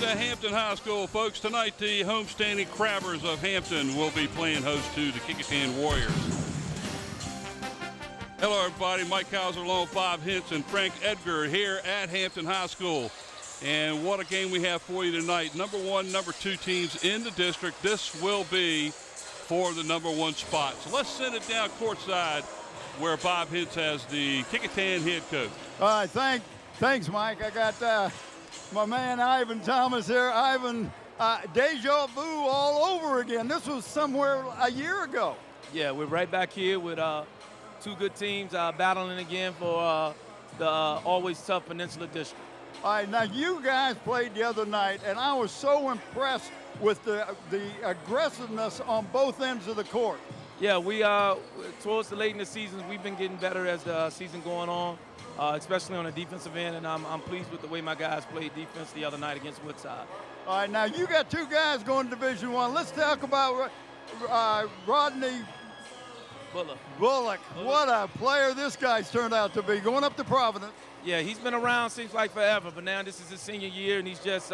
at Hampton High School, folks. Tonight, the homestanding Crabbers of Hampton will be playing host to the Kecoughtan Warriors. Hello, everybody. Mike Hauser, along with Bob Hintz and Frank Edgar here at Hampton High School. And what a game we have for you tonight. Number 1, number 2 teams in the district. This will be for the number 1 spot. So let's send it down courtside where Bob Hintz has the Kecoughtan head coach. All right, thanks, Mike. I got my man Ivan Thomas here. Ivan, deja vu all over again. This was somewhere a year ago. Yeah, we're right back here with 2 good teams battling again for the always tough Peninsula District. All right, now you guys played the other night, and I was so impressed with the aggressiveness on both ends of the court. Yeah, we towards the late in the season, we've been getting better as the season going on, especially on the defensive end, and I'm pleased with the way my guys played defense the other night against Woodside. All right, now you got 2 guys going to Division I. Let's talk about Rodney Bullock. What a player this guy's turned out to be, going up to Providence. Yeah, he's been around seems like forever, but now this is his senior year, and he's just,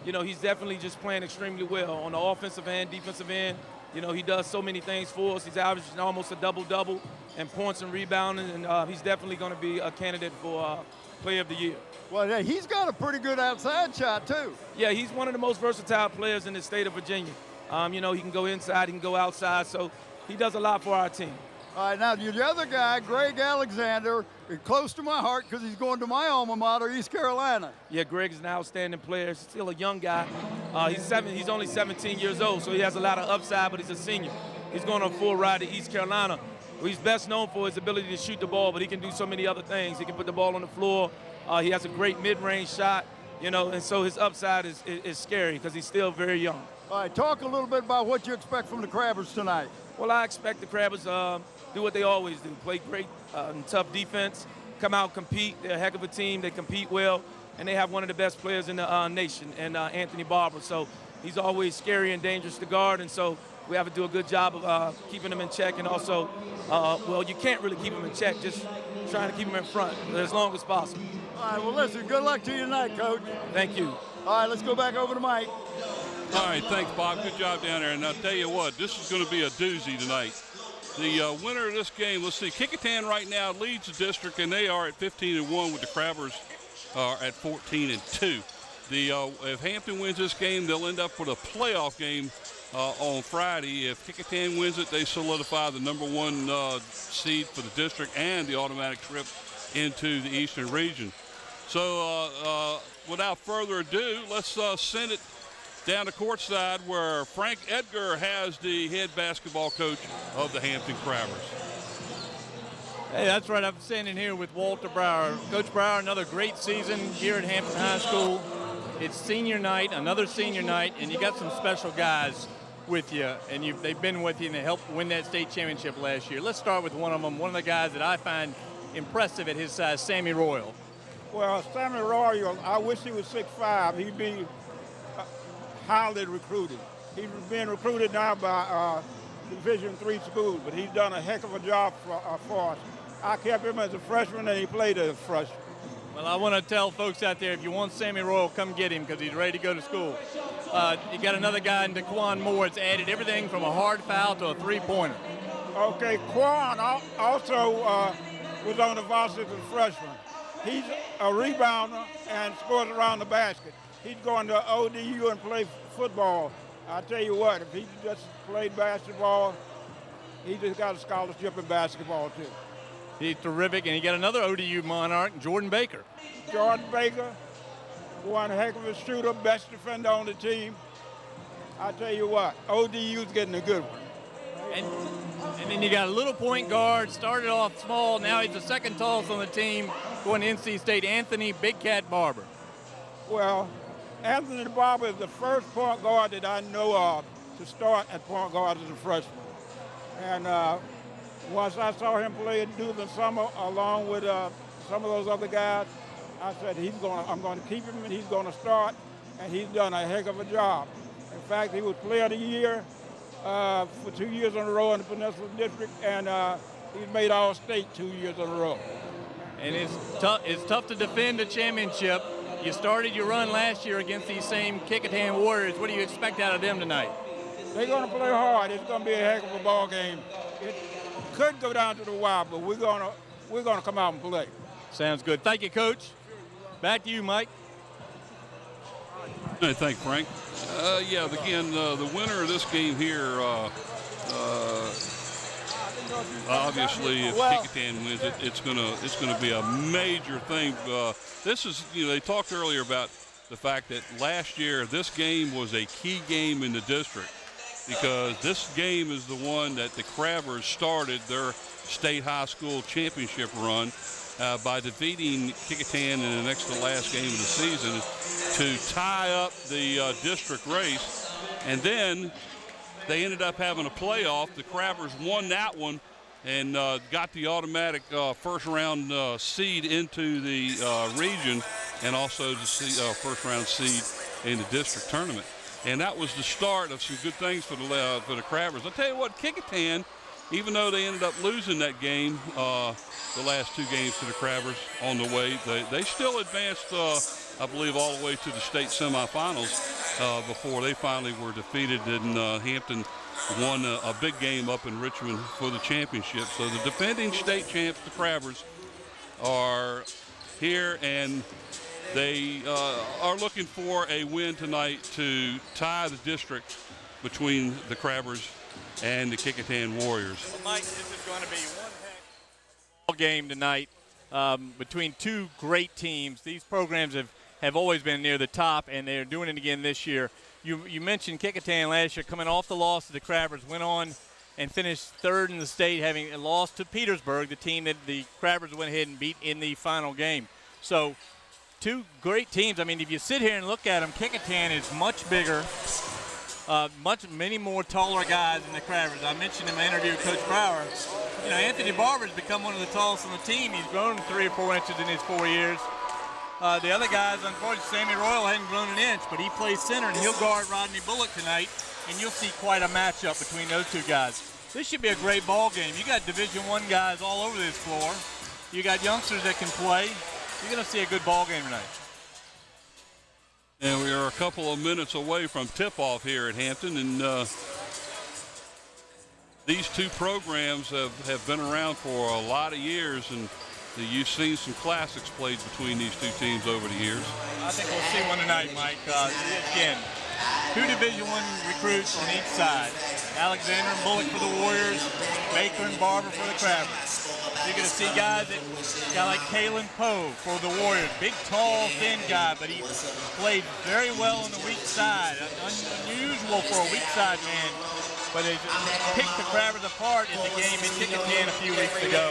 he's definitely just playing extremely well on the offensive end, defensive end. You know, he does so many things for us. He's averaging almost a double-double in points and rebounding, and he's definitely going to be a candidate for Player of the Year. Well, yeah, he's got a pretty good outside shot, too. Yeah, he's one of the most versatile players in the state of Virginia. He can go inside, he can go outside, so he does a lot for our team. All right, now the other guy, Greg Alexander, is close to my heart because he's going to my alma mater, East Carolina. Yeah, Greg is an outstanding player. He's still a young guy. He's only 17 years old, so he has a lot of upside, but he's a senior. He's going on a full ride to East Carolina. He's best known for his ability to shoot the ball, but he can do so many other things. He can put the ball on the floor. He has a great mid-range shot, and so his upside is scary because he's still very young. All right, talk a little bit about what you expect from the Crabbers tonight. Well, I expect the Crabbers do what they always do, play great and tough defense, come out, compete. They're a heck of a team. They compete well, and they have one of the best players in the nation, and Anthony Barber. So he's always scary and dangerous to guard, and so we have to do a good job of keeping him in check, and also, you can't really keep him in check, just trying to keep him in front as long as possible. All right, well, listen, good luck to you tonight, Coach. Thank you. All right, let's go back over to Mike. All right, thanks, Bob. Good job down there. And I'll tell you what, this is going to be a doozy tonight. The winner of this game, let's see, Kecoughtan right now leads the district, and they are at 15-1 with the Crabbers at 14-2. If Hampton wins this game, they'll end up with a playoff game on Friday. If Kecoughtan wins it, they solidify the number 1 seed for the district and the automatic trip into the Eastern region. So without further ado, let's send it down to courtside where Frank Edgar has the head basketball coach of the Hampton Crabbers. Hey, that's right. I'm standing here with Walter Brower. Coach Brower, another great season here at Hampton High School. It's senior night, another senior night, and you got some special guys with you, and they've been with you, and they helped win that state championship last year. Let's start with one of them, one of the guys that I find impressive at his size, Sammy Royal. Well, Sammy Royal, I wish he was 6'5". He'd be highly recruited. He's being recruited now by Division III schools, but he's done a heck of a job for us. I kept him as a freshman, and he played as a freshman. Well, I want to tell folks out there, if you want Sammy Royal, come get him because he's ready to go to school. You got another guy in Daquan Moore. It's added everything from a hard foul to a three-pointer. Okay, Quan also was on the varsity as a freshman. He's a rebounder and scores around the basket. He's going to ODU and play football. I tell you what, if he just played basketball, he just got a scholarship in basketball, too. He's terrific, and you got another ODU Monarch, Jordan Baker. Jordan Baker, one heck of a shooter, best defender on the team. I tell you what, ODU's getting a good one. And then you got a little point guard, started off small, now he's the second tallest on the team, going to NC State, Anthony Big Cat Barber. Well, Anthony Barber is the first point guard that I know of to start at point guard as a freshman. And once I saw him play during the summer along with some of those other guys, I said, I'm going to keep him and he's going to start, and he's done a heck of a job. In fact, he was Player of the Year for 2 years in a row in the Peninsula District, and he's made All-State 2 years in a row. And it's tough to defend a championship You started your run last year against these same Kecoughtan Warriors. What do you expect out of them tonight? They're going to play hard. It's going to be a heck of a ball game. It could go down to the wire, but we're going to come out and play. Sounds good. Thank you, Coach. Back to you, Mike. Hey, thank you, Frank. Yeah, again, the winner of this game here, obviously, if Kecoughtan wins it, it's gonna be a major thing. This is, they talked earlier about the fact that last year this game was a key game in the district because this game is the one that the Crabbers started their state high school championship run by defeating Kecoughtan in the next to last game of the season to tie up the district race. And then they ended up having a playoff. The Crabbers won that one and got the automatic first-round seed into the region and also the first-round seed in the district tournament. And that was the start of some good things for the Crabbers. I'll tell you what, Kecoughtan, even though they ended up losing that game, the last two games to the Crabbers on the way, they still advanced, I believe, all the way to the state semifinals before they finally were defeated in Hampton. Won a big game up in Richmond for the championship. So the defending state champs, the Crabbers, are here, and they are looking for a win tonight to tie the district between the Crabbers and the Kecoughtan Warriors. Well, Mike, this is going to be one heck of a ball game tonight between two great teams. These programs have always been near the top, and they're doing it again this year. You mentioned Kecoughtan last year coming off the loss to the Crabbers, went on and finished third in the state, having lost to Petersburg, the team that the Crabbers went ahead and beat in the final game. So two great teams. I mean, if you sit here and look at them, Kecoughtan is much bigger, many more taller guys than the Crabbers. I mentioned in my interview with Coach Brower, Anthony Barber's become one of the tallest on the team. He's grown 3 or 4 inches in his 4 years. The other guys, unfortunately, Sammy Royal hadn't grown an inch, but he plays center, and he'll guard Rodney Bullock tonight, and you'll see quite a matchup between those two guys. This should be a great ball game. You got Division I guys all over this floor. You got youngsters that can play. You're going to see a good ball game tonight. And we are a couple of minutes away from tip-off here at Hampton, and these two programs have been around for a lot of years, and you've seen some classics played between these two teams over the years. I think we'll see one tonight, Mike. Again, two Division I recruits on each side. Alexander and Bullock for the Warriors, Baker and Barber for the Crabbers. You're going to see guys like Kalen Poe for the Warriors. Big, tall, thin guy, but he played very well on the weak side. Unusual for a weak side man, but they picked the Crabbers apart in the game in Kecoughtan a few weeks ago.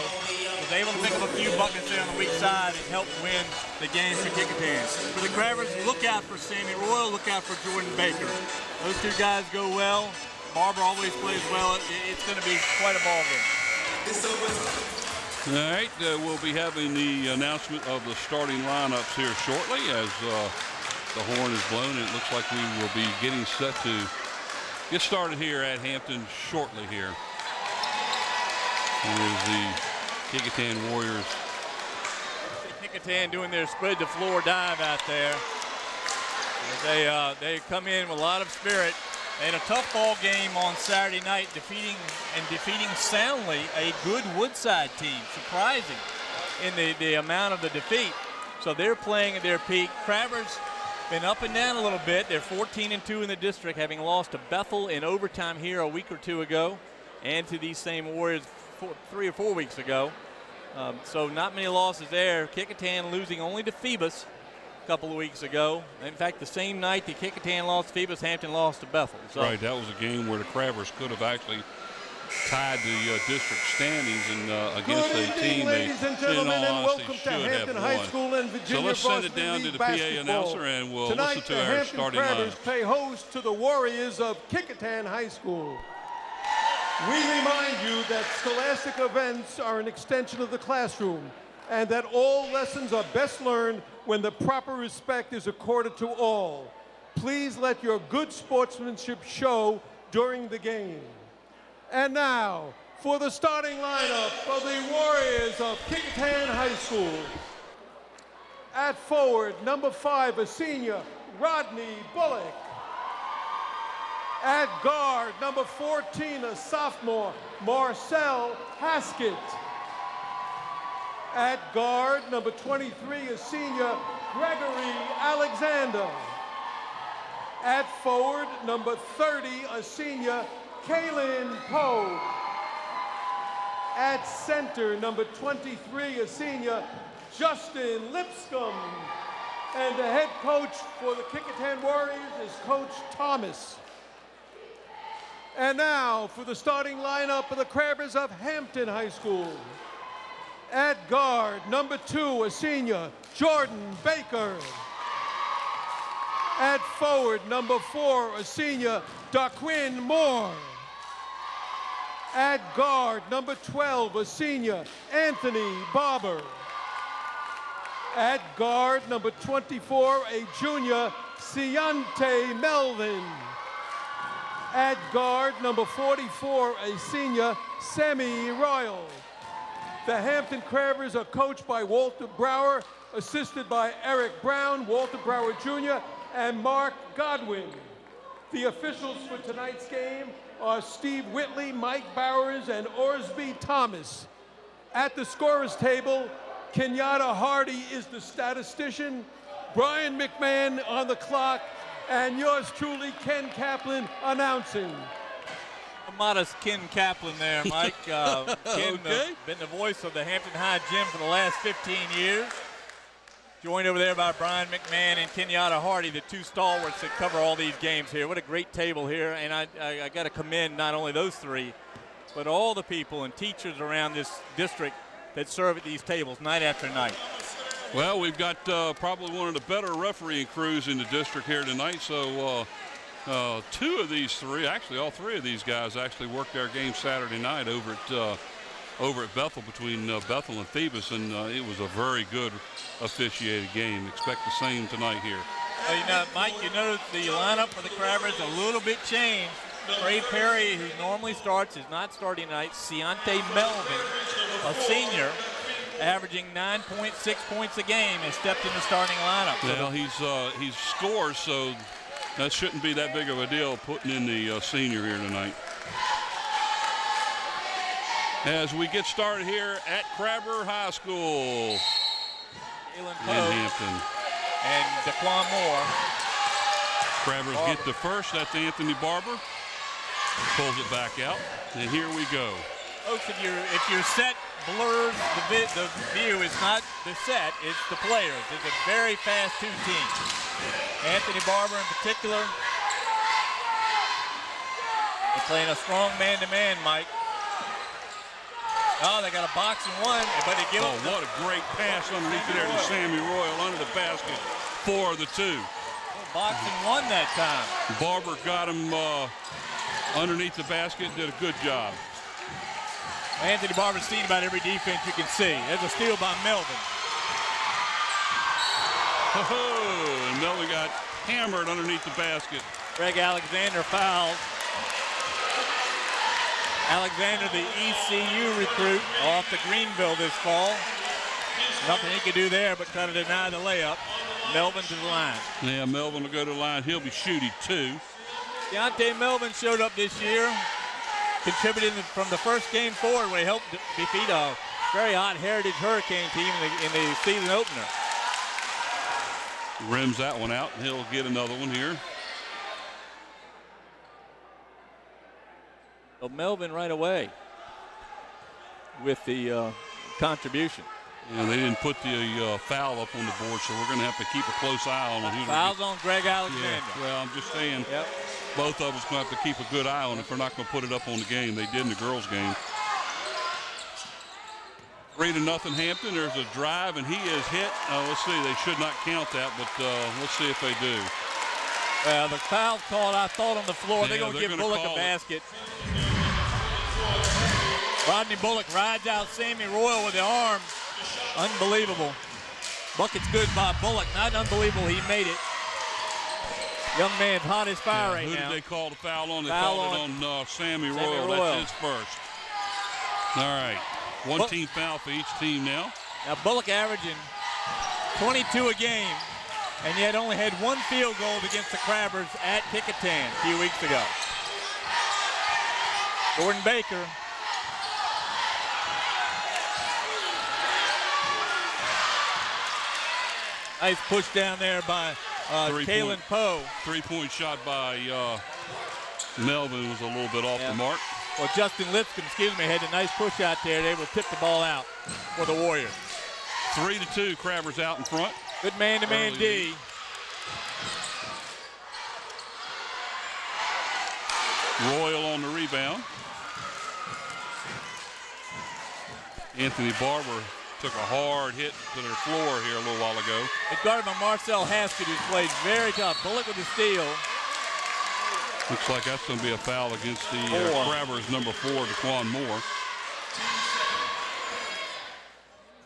Was able to pick up a few buckets there on the weak side and help win the game for Kecoughtan. For the Crabbers, look out for Sammy Royal, look out for Jordan Baker. Those two guys go well. Barber always plays well. It's going to be quite a ball game. All right, we'll be having the announcement of the starting lineups here shortly as the horn is blown. It looks like we will be getting set to get started here at Hampton shortly here. Here's the Kecoughtan Warriors. Kecoughtan doing their spread the floor dive out there. They come in with a lot of spirit. They had a tough ball game on Saturday night, defeating soundly a good Woodside team. Surprising in the amount of the defeat. So they're playing at their peak. Crabbers been up and down a little bit. They're 14-2 in the district, having lost to Bethel in overtime here a week or two ago, and to these same Warriors 3 or 4 weeks ago. So not many losses there. Kecoughtan losing only to Phoebus a couple of weeks ago. In fact, the same night that Kecoughtan lost to Phoebus, Hampton lost to Bethel. So. Right, that was a game where the Crabbers could have actually tied the district standings and against a team they, in all honesty, should have won. So let's send it down to the PA announcer and we'll listen to our starting lineup. Crabbers play host to the Warriors of Kecoughtan High School. We remind you that scholastic events are an extension of the classroom and that all lessons are best learned when the proper respect is accorded to all. Please let your good sportsmanship show during the game. And now, for the starting lineup of the Warriors of Kecoughtan High School. At forward, number 5, a senior, Rodney Bullock. At guard, number 14, a sophomore, Marcel Haskett. At guard, number 23, a senior, Gregory Alexander. At forward, number 30, a senior, Kaylin Poe. At center, number 23, a senior, Justin Lipscomb. And the head coach for the Kecoughtan Warriors is Coach Thomas. And now for the starting lineup of the Crabbers of Hampton High School. At guard, number 2, a senior, Jordan Baker. At forward, number 4, a senior, Darquin Moore. At guard, number 12, a senior, Anthony Barber. At guard, number 24, a junior, Ciante Melvin. At guard, number 44, a senior, Sammy Royal. The Hampton Crabbers are coached by Walter Brower, assisted by Eric Brown, Walter Brower Jr., and Mark Godwin. The officials for tonight's game are Steve Whitley, Mike Bowers, and Orsby Thomas. At the scorer's table, Kenyatta Hardy is the statistician, Brian McMahon on the clock, and yours truly, Ken Kaplan, announcing. A modest Ken Kaplan there, Mike. Ken, been the voice of the Hampton High Gym for the last 15 years. Joined over there by Brian McMahon and Kenyatta Hardy, the 2 stalwarts that cover all these games here. What a great table here, and I got to commend not only those 3, but all the people and teachers around this district that serve at these tables night after night. Well, we've got probably one of the better refereeing crews in the district here tonight, so 2 of these 3, actually all 3 of these guys actually worked our game Saturday night over at Bethel, between Bethel and Phoebus, and it was a very good officiated game. Expect the same tonight here. Well, you know, Mike, you notice the lineup for the Crabbers a little bit changed. Trey Perry, who normally starts, is not starting tonight. Ciante Melvin, a senior, averaging 9.6 points a game, has stepped in the starting lineup. Well, he scores, so that shouldn't be that big of a deal putting in the senior here tonight. As we get started here at Crabber High School in Hampton. And Daquan Moore. Crabbers get the first. That's Anthony Barber. Pulls it back out, and here we go. Folks, if your set blurs the view, it's not the set, it's the players. It's a very fast 2 teams. Anthony Barber in particular. They're playing a strong man-to-man, Mike. Oh, they got a box and 1, but they give up. Oh, what a great pass underneath there to Sammy Royal under the basket for the 2. Box and 1 that time. Barber got him underneath the basket, did a good job. Anthony Barber's seen about every defense you can see. There's a steal by Melvin. Oh, and Melvin got hammered underneath the basket. Greg Alexander fouls. Alexander, the ECU recruit, off to Greenville this fall. Nothing he could do there but try to deny the layup. Melvin to the line. Yeah, Melvin will go to the line. He'll be shooting 2. Deontay Melvin showed up this year, contributed from the first game forward where he helped defeat a very hot Heritage Hurricane team in the season opener. Rims that one out, and he'll get another one here. So Melvin right away with the contribution. And they didn't put the foul up on the board, so we're going to have to keep a close eye on it. Fouls on Greg Alexander. Yeah, well, I'm just saying, both of us going to have to keep a good eye on it if we're not going to put it up on the game. They did in the girls' game. 3-0 Hampton. There's a drive, and he is hit. Let's see. They should not count that, but let's see if they do. Well, the foul called, I thought, on the floor. Yeah, they're going to give Bullock a basket. Rodney Bullock rides out Sammy Royal with the arm. Unbelievable. Bucket's good by Bullock. Not unbelievable. He made it. Young man's hot as fire right now. Who did they call the foul on? They called it on Sammy Royal. That's his first. All right. One team foul for each team now. Now Bullock averaging 22 a game, and yet only had 1 field goal against the Crabbers at Kecoughtan a few weeks ago. Jordan Baker. Nice push down there by Kalen Poe. 3-point shot by Melvin was a little bit off the mark. Well, Justin Lipscomb, had a nice push out there. They will tip the ball out for the Warriors. 3-2, Crabbers out in front. Good man-to-man D. Royal on the rebound. Anthony Barber took a hard hit to their floor here a little while ago. It's guarded by Marcel Haskett, who's played very tough. Bullock with the steal. Looks like that's going to be a foul against the Crabbers, number 4, DeQuan Moore.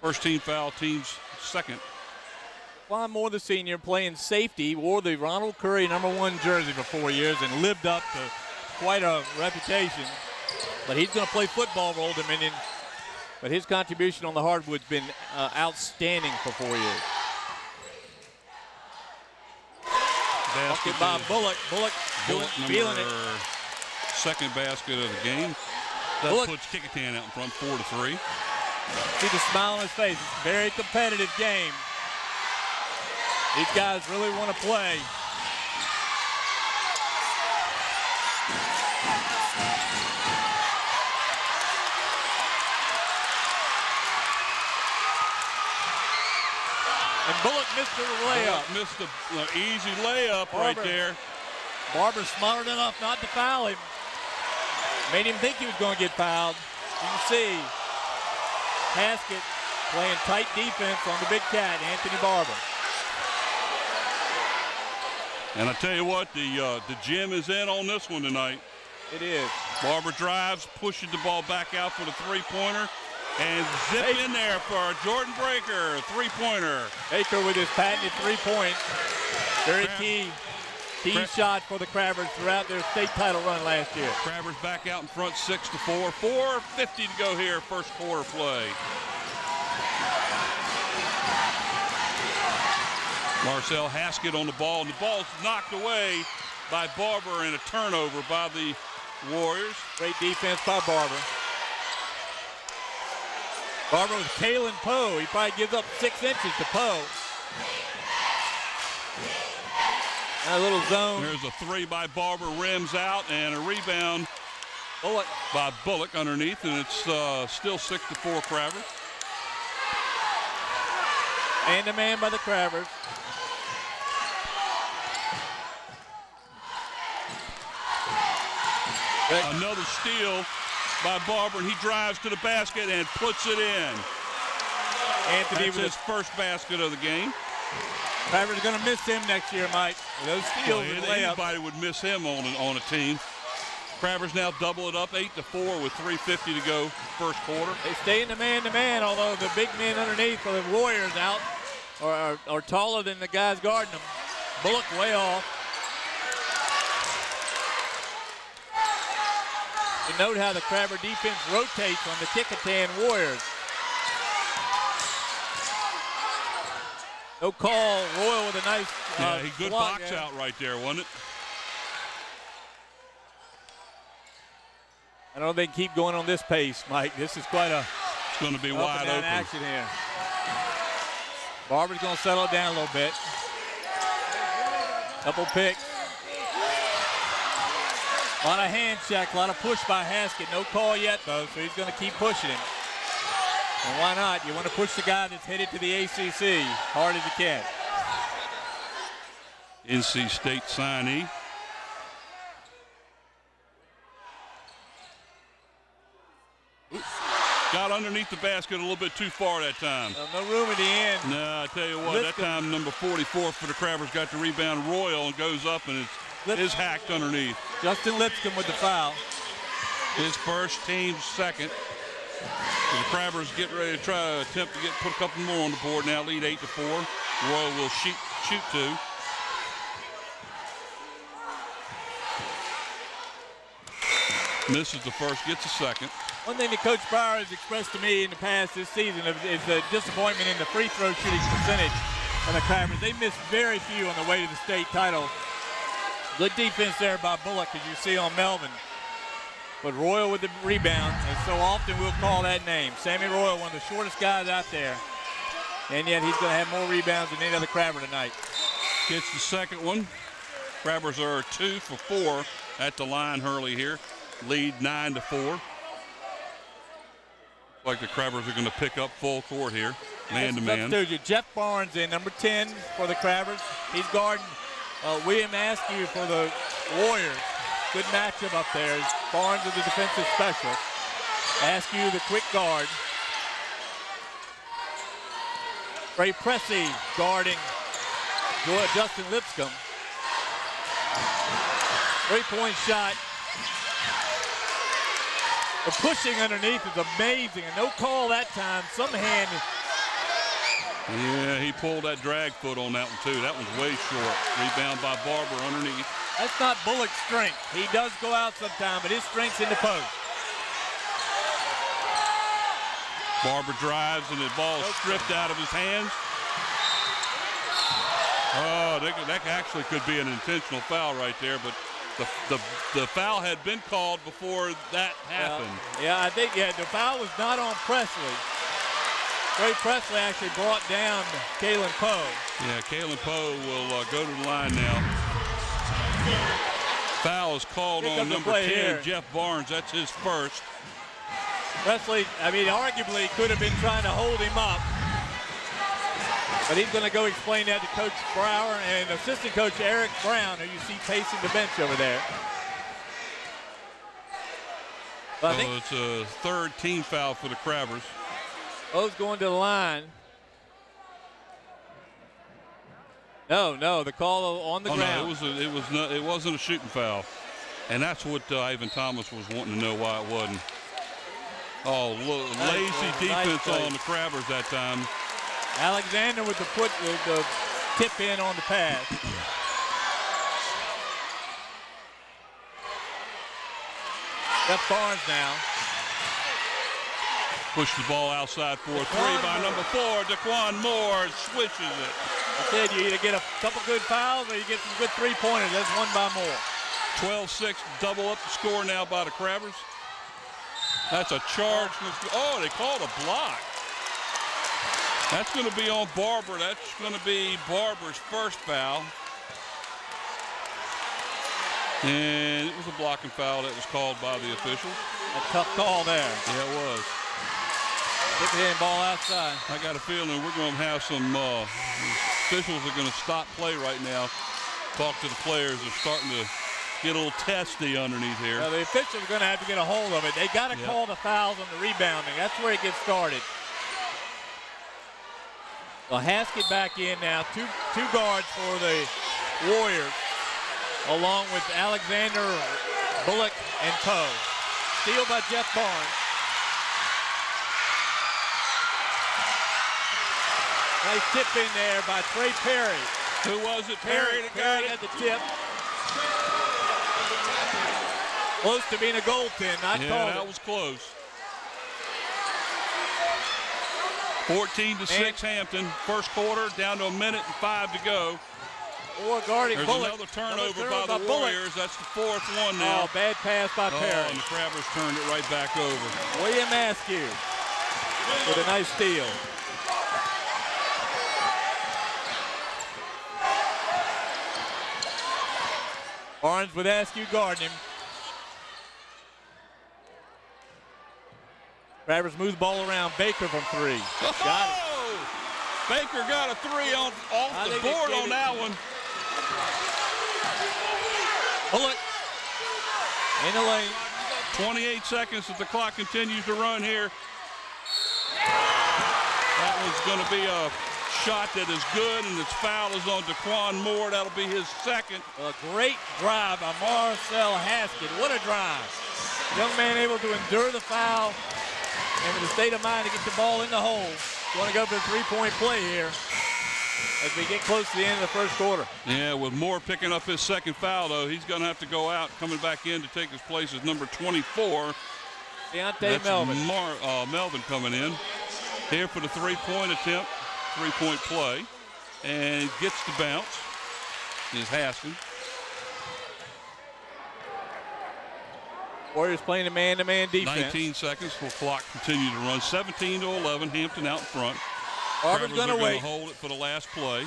First team foul, team's second. DeQuan Moore, the senior, playing safety, wore the Ronald Curry #1 jersey for 4 years and lived up to quite a reputation. But he's going to play football for Old Dominion. But his contribution on the hardwood's been outstanding for 4 years. Basket by Bullock. Bullock feeling it. Second basket of the game. That puts Kecoughtan out in front, 4-3. See the smile on his face. It's a very competitive game. These guys really want to play. And Bullock missed the layup. Bullock missed the easy layup right there. Barber smart enough not to foul him. Made him think he was going to get fouled. You can see Haskett playing tight defense on the big cat, Anthony Barber. And I tell you what, the gym is in on this one tonight. It is. Barber drives, pushes the ball back out for the three-pointer, and zip in there for Jordan Baker, three-pointer. Baker with his patented three-point. Very key shot for the Crabbers throughout their state title run last year. Crabbers back out in front 6-4. 4:50 to go here, first quarter play. Marcel Haskett on the ball, and the ball's knocked away by Barber and a turnover by the Warriors. Great defense by Barber. Barber with Kalen Poe. He probably gives up 6 inches to Poe. A little zone. There's a three by Barber, rims out, and a rebound by Bullock underneath, and it's still 6-4 Crabbers. Man-to-man by the Crabbers. Another steal by Barber, and he drives to the basket and puts it in. Anthony That's with his first basket of the game. Crabbers are going to miss him next year, Mike. Those steals and layups. Anybody would miss him on a team. Crabbers now double it up 8-4 with 3:50 to go first quarter. They stay in the man-to-man, although the big men underneath for the Warriors out are taller than the guys guarding them. Bullock way off. You note how the Crabber defense rotates on the Kecoughtan Warriors. No call. Royal with a nice good box out right there, wasn't it? I don't know if they can keep going on this pace, Mike. This is quite a it's going to be wide open action here. Barber's going to settle it down a little bit. Couple picks. A lot of hand check, a lot of push by Haskett. No call yet, though, so he's going to keep pushing him. And why not? You want to push the guy that's headed to the ACC hard as you can. NC State signee. Got underneath the basket a little bit too far that time. No room at the end. No, I tell you what, that time number 44 for the Crabbers got the rebound. Royal and goes up and is hacked underneath. Justin Lipscomb with the foul. His first, team's second. The Crabbers get ready to try to attempt to put a couple more on the board now, lead 8-4. Royal will shoot 2. Misses the first, gets the second. One thing that Coach Brower has expressed to me in the past this season is the disappointment in the free throw shooting percentage And the Crabbers, they missed very few on the way to the state title. Good defense there by Bullock, as you see on Melvin. But Royal with the rebound, and so often we'll call that name. Sammy Royal, one of the shortest guys out there. And yet he's going to have more rebounds than any other Crabber tonight. Gets the second one. Crabbers are 2 for 4 at the line. Hurley here. Lead 9-4. Like the Crabbers are going to pick up full court here. Man to man. Jeff Barnes in, number 10 for the Crabbers. He's guarding William Askew for the Warriors. Good matchup up there. Barnes is the defensive specialist. Askew the quick guard. Ray Pressey guarding Justin Lipscomb. 3-point shot. The pushing underneath is amazing, and no call that time. Some hand. Yeah, he pulled that drag foot on that one, too. That one's way short. Rebound by Barber underneath. That's not Bullock's strength. He does go out sometime, but his strength's in the post. Barber drives, and the ball is stripped out of his hands. Oh, that actually could be an intentional foul right there, but the foul had been called before that happened. Yeah, I think the foul was not on Presley. Ray Presley actually brought down Kalen Poe. Yeah, Kalen Poe will go to the line now. Foul is called on number 10, here. Jeff Barnes. That's his first. Presley, arguably could have been trying to hold him up. But he's going to go explain that to Coach Brower and assistant coach Eric Brown, who you see pacing the bench over there. Well, it's a third team foul for the Crabbers. Poe's going to the line. No, the call on the ground. No, it wasn't a shooting foul, and that's what Ivan Thomas was wanting to know why it wasn't. Oh, lazy defense on the Crabbers that time. Alexander with the tip in on the pass. Jeff Barnes now. Push the ball outside for a three by number 4. Daquan Moore swishes it. I said you either get a couple good fouls or you get some good three-pointers. That's one by Moore. 12-6, double up the score now by the Crabbers. That's a charge. Oh, they called a block. That's going to be on Barber. That's going to be Barber's first foul. And it was a blocking foul that was called by the officials. A tough call there. Yeah, it was. Kick the ball outside. I got a feeling we're going to have some officials are going to stop play right now. Talk to the players. They're starting to get a little testy underneath here. Well, the officials are going to have to get a hold of it. They got to call the fouls on the rebounding. That's where it gets started. Well, Haskett back in now. Two guards for the Warriors, along with Alexander, Bullock, and Poe. Steal by Jeff Barnes. Nice tip in there by Trey Perry. Who was it? Perry got the tip. Close to being a goaltend. Not called. Yeah, that was close. 14-6 Hampton. First quarter, down to 1:05 to go. Or guarding There's Bullock. another turnover by the Warriors. That's the 4th one now. Oh, bad pass by Perry. And the Crabbers turned it right back over. William Askew with a nice steal. Barnes with Askew guarding him. Crabbers moves the ball around. Baker from 3. Got it. Baker got a 3 off the board on that one. Bullock in the lane. 28 seconds as the clock continues to run here. That one's going to be a shot that is good, and its foul is on Daquan Moore. That'll be his second. A great drive by Marcel Haskett. What a drive. Young man able to endure the foul and with the state of mind to get the ball in the hole. You want to go for a three-point play here as we get close to the end of the first quarter. Yeah, with Moore picking up his second foul, though, he's going to have to go out. Coming back in to take his place is number 24. Deontay Melvin. Melvin coming in here for the three-point attempt, three-point play. and gets the bounce is Haskins. Warriors playing a man-to-man defense. 19 seconds will clock continue to run. 17-11, Hampton out in front. Auburn's going to wait. Hold it for the last play.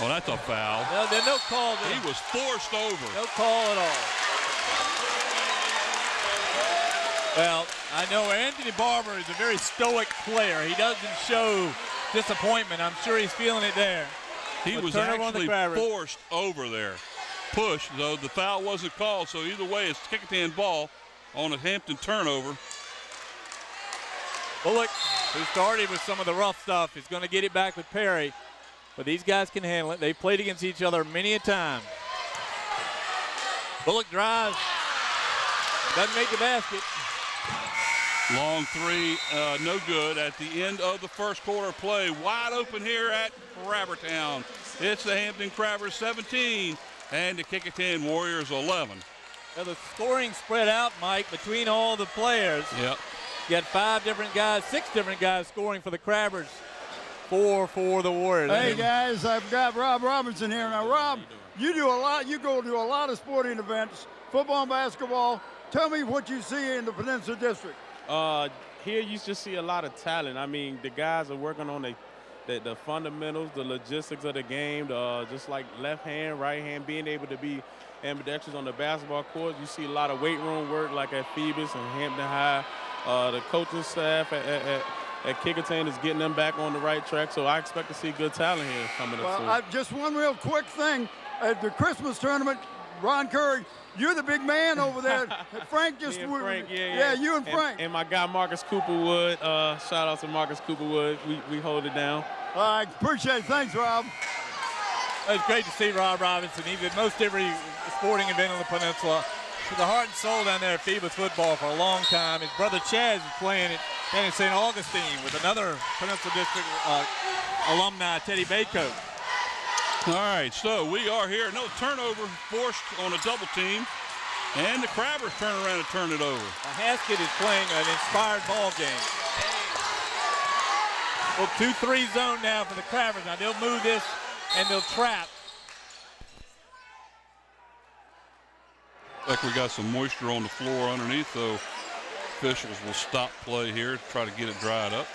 Oh, that's a foul. No, there's no call there. He was forced over. No call at all. Well, I know Anthony Barber is a very stoic player. He doesn't show disappointment. I'm sure he's feeling it there. He was actually forced over there. Pushed, though the foul wasn't called, so either way, it's Kecoughtan ball on a Hampton turnover. Bullock, who started with some of the rough stuff, is going to get it back with Perry. But these guys can handle it. They've played against each other many a time. Bullock drives. Doesn't make the basket. Long three, no good at the end of the first quarter play. Wide open here at Crabbertown. It's the Hampton Crabbers 17 and the Kecoughtan Warriors 11. Now the scoring spread out, Mike, between all the players. Yep. You got 5 different guys, 6 different guys scoring for the Crabbers. 4 for the Warriors. Hey guys, I've got Rob Robinson here. Now Rob, you do a lot, you go to a lot of sporting events, football and basketball. Tell me what you see in the Peninsula District. Here you just see a lot of talent. I mean, the guys are working on the fundamentals, the logistics of the game, just like left hand, right hand, being able to be ambidextrous on the basketball court. You see a lot of weight room work like at Phoebus and Hampton High. The coaching staff at Kecoughtan is getting them back on the right track, so I expect to see good talent here coming up soon. Just one real quick thing. At the Christmas tournament, Ron Curry, you're the big man over there. Frank just and Frank, yeah, you and Frank. And my guy Marcus Cooperwood, shout out to Marcus Cooperwood. We hold it down. I appreciate it. Thanks, Rob. It's great to see Rob Robinson. He's at most every sporting event on the peninsula. He's the heart and soul down there at Phoebus football for a long time. His brother Chaz is playing at St. Augustine with another Peninsula District alumni, Teddy Baycoat. All right, so we are here. No turnover forced on a double team. And the Crabbers turn around and turn it over. Haskett is playing an inspired ball game. Well, 2-3 zone now for the Crabbers. Now they'll move this and they'll trap. Like we got some moisture on the floor underneath, so officials will stop play here to try to get it dried up.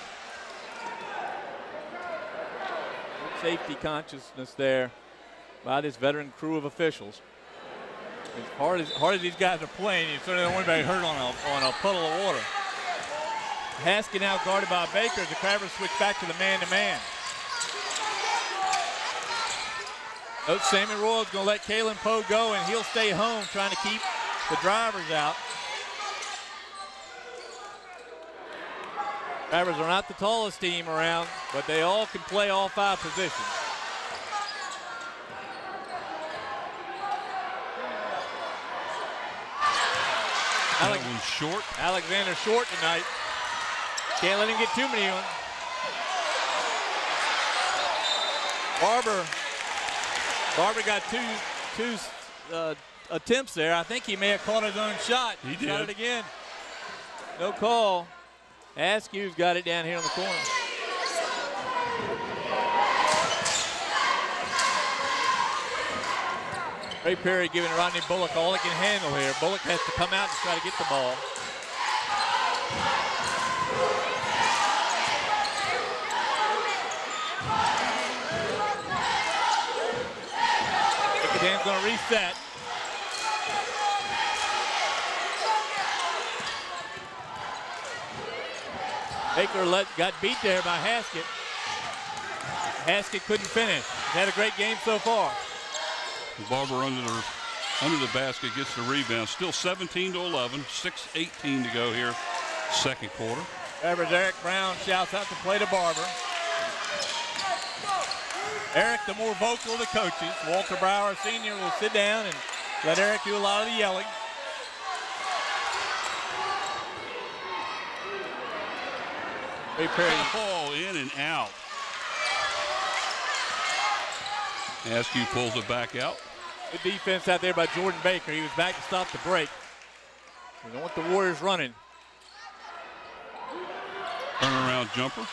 Safety consciousness there by this veteran crew of officials. As hard as these guys are playing, you certainly don't want anybody hurt on a puddle of water. Haskett now guarded by Baker. The Crabbers switch back to the man-to-man. Note Sammy Royal's going to let Kalen Poe go, and he'll stay home trying to keep the drivers out. Crabbers are not the tallest team around, but they all can play all 5 positions. That one's short. Alexander short tonight. Can't let him get too many on. Barber got two attempts there. I think he may have caught his own shot. He did. Shot it again. No call. Askew's got it down here on the corner. Ray Perry giving Rodney Bullock all he can handle here. Bullock has to come out and try to get the ball. Kecoughtan's going to reset. Baker got beat there by Haskett. Haskett couldn't finish. He's had a great game so far. Barber under the basket gets the rebound. Still 17-11, 6:18 to go here, second quarter. Crabbers Eric Brown shouts out to play to Barber. Eric, the more vocal of the coaches. Walter Brower, senior, will sit down and let Eric do a lot of the yelling. Ray Perry. Ball in and out. Askew pulls it back out. Good defense out there by Jordan Baker. He was back to stop the break. We don't want the Warriors running. Turnaround jumper.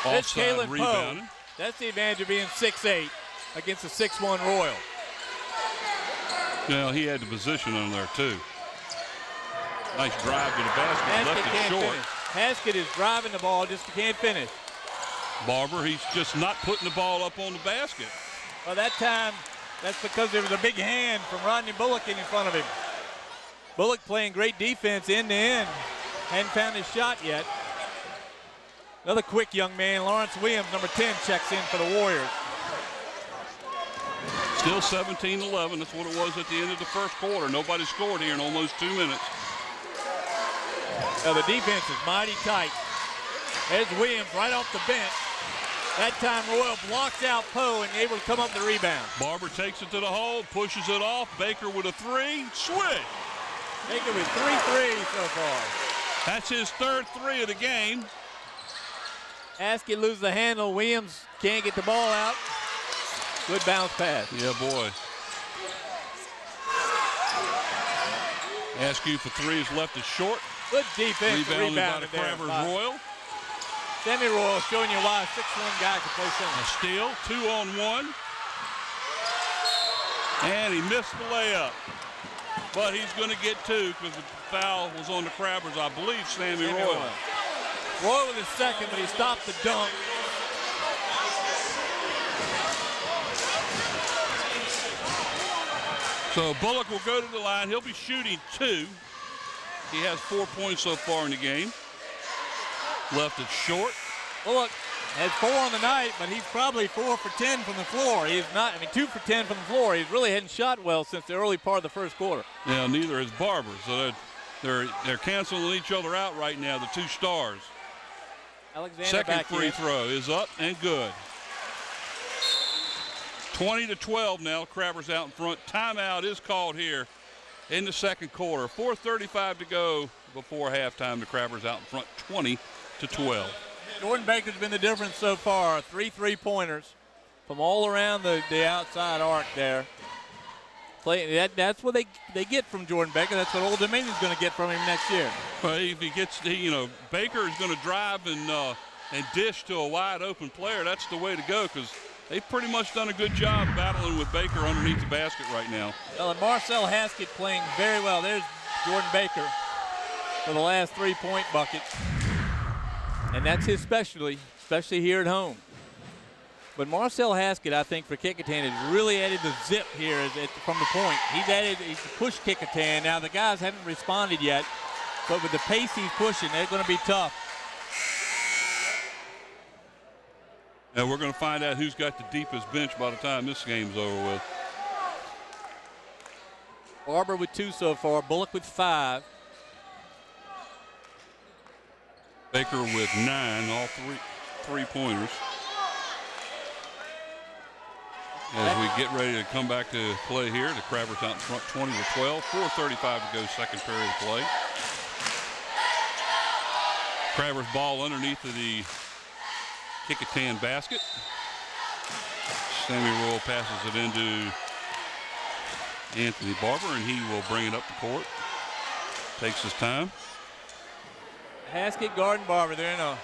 That's Offside Kalen rebounding. Poe. That's the advantage of being 6'8". against the 6'1 Royal. Well, he had the position on there, too. Nice drive to the basket. Left it short. Finish. Haskett is driving the ball, just can't finish. Barber, he's just not putting the ball up on the basket. Well, that time, that's because there was a big hand from Rodney Bullock in front of him. Bullock playing great defense end to end. Hadn't found his shot yet. Another quick young man, Lawrence Williams, number 10, checks in for the Warriors. Still 17-11. That's what it was at the end of the first quarter. Nobody scored here in almost 2 minutes. Now the defense is mighty tight. There's Williams right off the bench. That time Royal blocks out Poe and able to come up the rebound. Barber takes it to the hole, pushes it off. Baker with a three. Switch. Baker with 3 threes so far. That's his third three of the game. Haskett loses the handle. Williams can't get the ball out. Good bounce pass. Yeah, boy. Askew for three is left is short. Good defense. Rebounded by the Travers Royal. Sammy Royal showing you why a 6'1 guy can play center. A steal, 2-on-1. And he missed the layup. But he's going to get two because the foul was on the Crabbers, I believe, Sammy Royal. Royal with his second, but he stopped the dunk. So Bullock will go to the line. He'll be shooting 2. He has 4 points so far in the game. Left it short. Bullock has 4 on the night, but he's probably 4 for 10 from the floor. He's not, 2 for 10 from the floor. He really hadn't shot well since the early part of the first quarter. Yeah, neither is Barber. So they're canceling each other out right now, the two stars. Alexander Second free throw is up and good. 20-12 now. Crabbers out in front. Timeout is called here in the second quarter. 4:35 to go before halftime. The Crabbers out in front, 20-12. Jordan Baker's been the difference so far. 3 3-pointers from all around the outside arc there. That's what they get from Jordan Baker. That's what Old Dominion's going to get from him next year. Well, if he gets, Baker is going to drive and dish to a wide open player. That's the way to go because they've pretty much done a good job battling with Baker underneath the basket right now. Well, and Marcel Haskett playing very well. There's Jordan Baker for the last 3-point bucket. And that's his specialty, especially here at home. But Marcel Haskett, I think, for Kecoughtan has really added the zip here from the point. He's pushed Kecoughtan. Now, the guys haven't responded yet, but with the pace he's pushing, they're going to be tough. Now, we're going to find out who's got the deepest bench by the time this game's over with. Barber with 2 so far, Bullock with 5. Baker with 9, all 3-pointers. As we get ready to come back to play here, the Crabbers out in front 20-12. 4:35 to go, second period of play. Crabbers ball underneath of the Kecoughtan basket. Sammy Royal passes it into Anthony Barber, and he will bring it up the court. Takes his time. Haskett, Garden, Barber, they're in a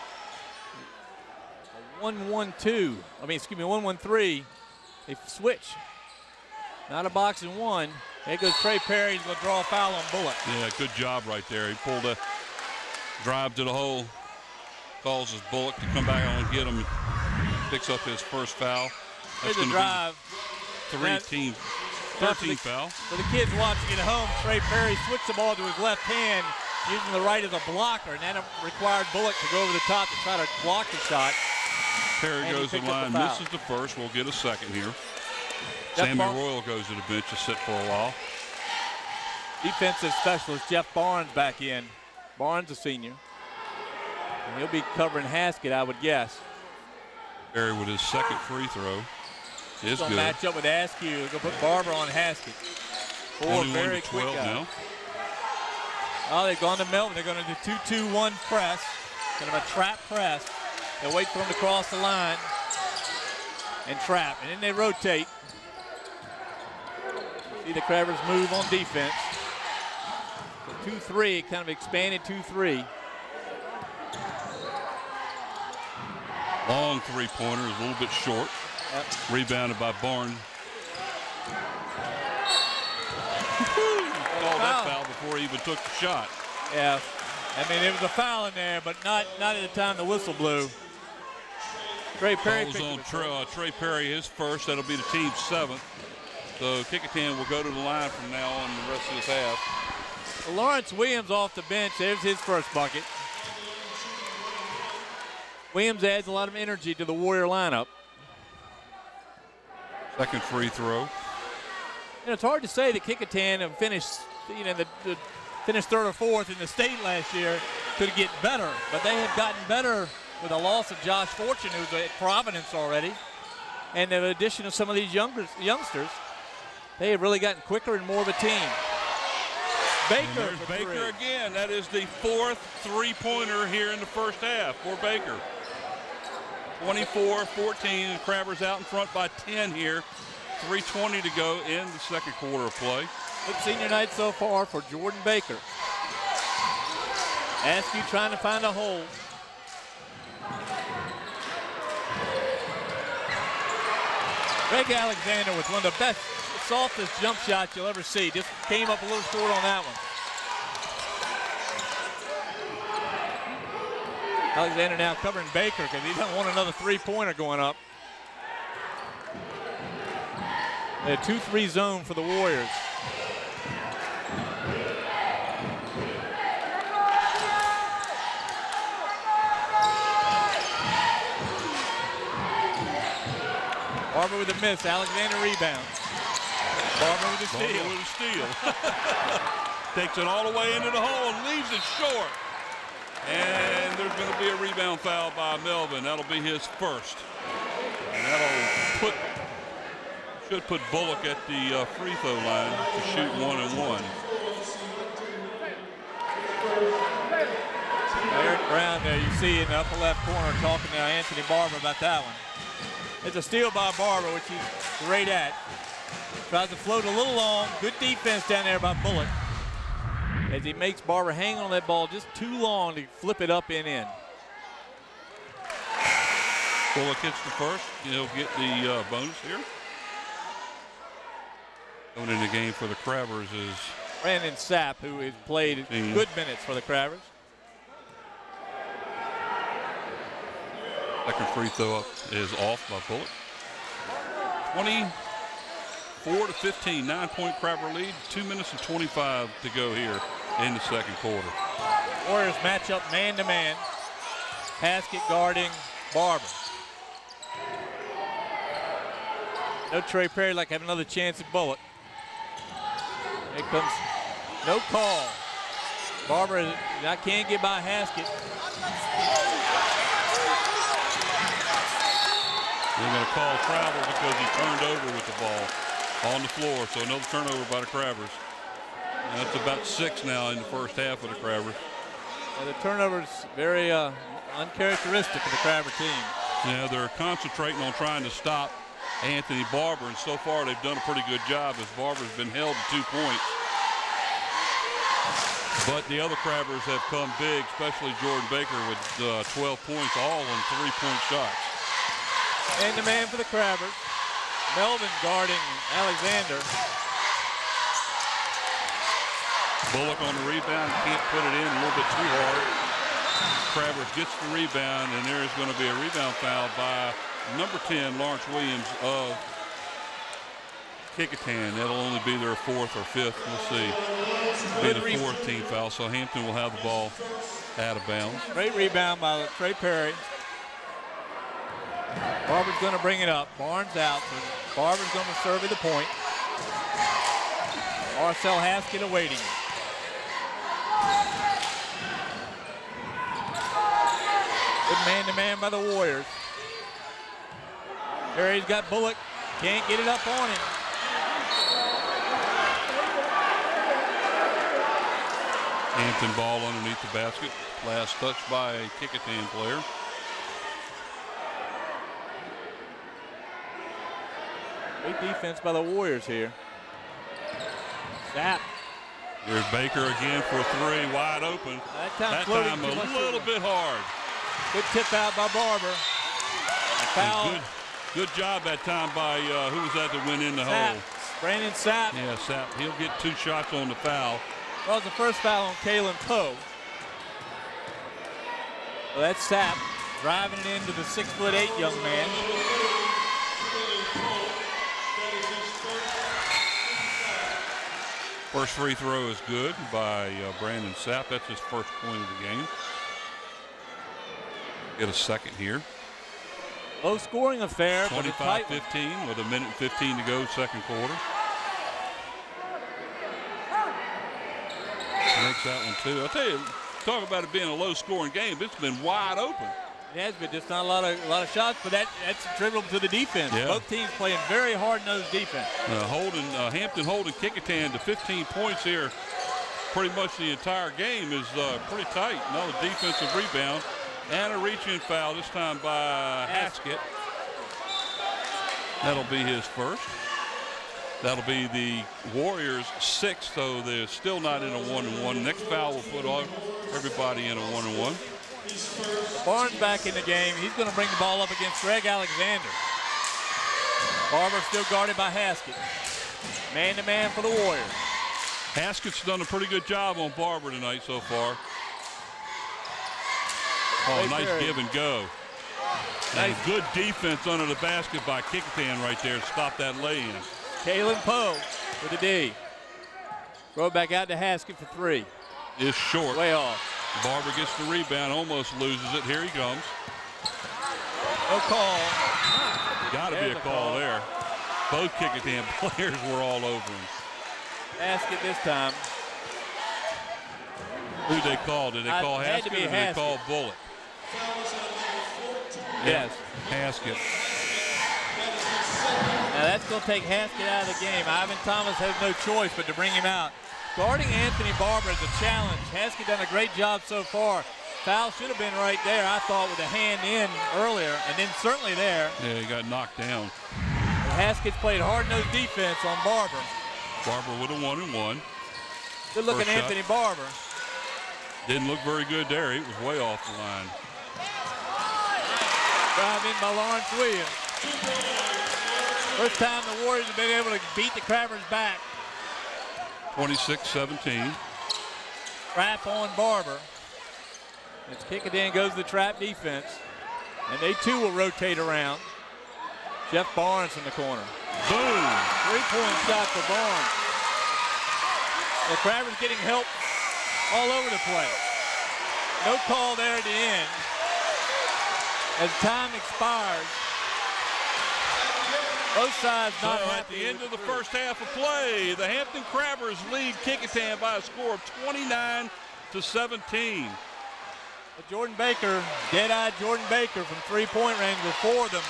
1-1-2. 1-1-3. They switch. Not a box and one. There goes Trey Perry. He's going to draw a foul on Bullock. Yeah, good job right there. He pulled a drive to the hole. Causes Bullock to come back on and get him. Picks up his first foul. That's going to drive. 13 foul. For the kids watching at home, Trey Perry switched the ball to his left hand, using the right as a blocker, and that required Bullock to go over the top to try to block the shot. Perry goes to the line, misses the first. We'll get a second here. Sammy Royal goes to the bench to sit for a while. Defensive specialist Jeff Barnes back in. Barnes a senior. And he'll be covering Haskett, I would guess. Perry with his second free throw is good. Match up with Askew. They're going to put Barber on Haskett. 4 very quick guys. Now. Oh, they've gone to Melton. They're going to do 2-2-1 press. Kind of a trap press. They'll wait for him to cross the line and trap. And then they rotate. See the Crabbers move on defense. So 2-3, kind of expanded 2-3. Long three-pointer is a little bit short. Yep. Rebounded by Barnes. Called that foul before he even took the shot. Yeah. I mean, it was a foul in there, but not at the time the whistle blew. Trey Perry was on Trey Perry, his first. That'll be the team's 7th. So Kecoughtan will go to the line from now on the rest of this half. Lawrence Williams off the bench. There's his first bucket. Williams adds a lot of energy to the Warrior lineup. Second free throw. And it's hard to say that Kecoughtan have finished, finished 3rd or 4th in the state last year, could get better. But they have gotten better with the loss of Josh Fortune, who's at Providence already, and the addition of some of these youngsters. They have really gotten quicker and more of a team. Baker. And there's Baker again. That is the 4th three-pointer here in the first half for Baker. 24-14. Crabbers out in front by 10 here. 3:20 to go in the second quarter of play. Good senior night so far for Jordan Baker. Askew trying to find a hole. Greg Alexander with one of the best, softest jump shots you'll ever see. Just came up a little short on that one. Alexander now covering Baker because he doesn't want another three-pointer going up. A 2-3 zone for the Warriors. Barber with a miss. Alexander rebounds. Barber with a steal. Takes it all the way into the hole and leaves it short. And there's going to be a rebound foul by Melvin. That'll be his first. And should put Bullock at the free throw line to shoot 1-and-1. Eric Brown there, you see in the upper left corner talking to Anthony Barber about that one. It's a steal by Barber, which he's great at. Tries to float a little long. Good defense down there by Bullock, as he makes Barber hang on that ball just too long to flip it up and in. Bullock hits the first. He'll get the bonus here. Going in the game for the Crabbers is Brandon Sapp, who has played good minutes for the Crabbers. Second free throw up is off by Bullock. 24-15, 9-point Crabber lead. 2 minutes and 25 to go here in the second quarter. Warriors match up man-to-man. Haskett guarding Barber. No Trey Perry like have another chance at Bullock. Here comes no call. Barber, I can't get by Haskett. They're going to call travel because he turned over with the ball on the floor. So another turnover by the Crabbers. And that's about 6 now in the first half of the Crabbers. Yeah, the turnover's very uncharacteristic of the Crabber team. Yeah, they're concentrating on trying to stop Anthony Barber, and so far they've done a pretty good job as Barber's been held to 2 points. But the other Crabbers have come big, especially Jordan Baker with 12 points, all on 3-point shots. And the man for the Crabbers, Melvin guarding Alexander. Bullock on the rebound, can't put it in a little bit too hard. Crabbers gets the rebound, and there is going to be a rebound foul by number 10, Lawrence Williams of Kecoughtan. That'll only be their 4th or 5th. We'll see. Be the 4th team foul, so Hampton will have the ball out of bounds. Great rebound by Trey Perry. Barber's going to bring it up. Barnes out. So Barber's going to serve at the point. Marcel Haskett awaiting. Good man-to-man by the Warriors. Perry's got Bullock. Can't get it up on him. Hampton ball underneath the basket. Last touch by a Kecoughtan player. Great defense by the Warriors here. Sapp. Here's Baker again for 3, wide open. That time a little bit hard. Good tip out by Barber. Foul. Good job that time by, who was that went in the hole? Brandon Sapp. Yeah, Sapp. He'll get 2 shots on the foul. Well, it's the first foul on Kalen Poe. Well, that's Sapp driving it into the 6'8" young man. First free throw is good by Brandon Sapp. That's his first point of the game. Get a second here. Low scoring affair. 25-15 with 1:15 to go, second quarter. Makes that one too. I'll tell you, talk about it being a low scoring game. It's been wide open. It has been just not a lot of shots, but that's attributable to the defense. Yeah. Both teams playing very hard-nosed defense. Hampton holding Kecoughtan to 15 points here. Pretty much the entire game is pretty tight. Another defensive rebound and a reach-in foul, this time by Haskett. That'll be his first. That'll be the Warriors' 6th, so they're still not in a 1-1. Next foul will put everybody in a 1-1. Barnes back in the game. He's going to bring the ball up against Greg Alexander. Barber still guarded by Haskett. Man-to-man for the Warriors. Haskett's done a pretty good job on Barber tonight so far. Oh, nice give and go. And good defense under the basket by Kecoughtan right there to stop that lay-in. Kalen Poe with the D. Throw it back out to Haskett for 3. It's short. Way off. Barber gets the rebound, almost loses it. Here he comes. No call. Got to be a call there. Both Kecoughtan players were all over him. Haskett this time. Who'd they call? Did they call Haskett or did they call Bullock? Yes. Haskett. Now that's going to take Haskett out of the game. Ivan Thomas has no choice but to bring him out. Guarding Anthony Barber is a challenge. Haskett done a great job so far. Foul should have been right there, I thought, with a hand in earlier, and then certainly there. Yeah, he got knocked down. Haskett played hard-nosed defense on Barber. Barber with a 1-and-1. Good looking Anthony Barber. Didn't look very good there. He was way off the line. Drive in by Lawrence Williams. First time the Warriors have been able to beat the Crabbers back. 26-17. Trap on Barber. As Kecoughtan goes to the trap defense. And they too will rotate around. Jeff Barnes in the corner. Boom! 3-point shot for Barnes. The Crabbers getting help all over the place. No call there at the end. As time expires, both sides not happy. At the end of the first half of play, the Hampton Crabbers lead Kecoughtan by a score of 29-17. Jordan Baker, dead-eyed Jordan Baker from three-point range with 4 of them.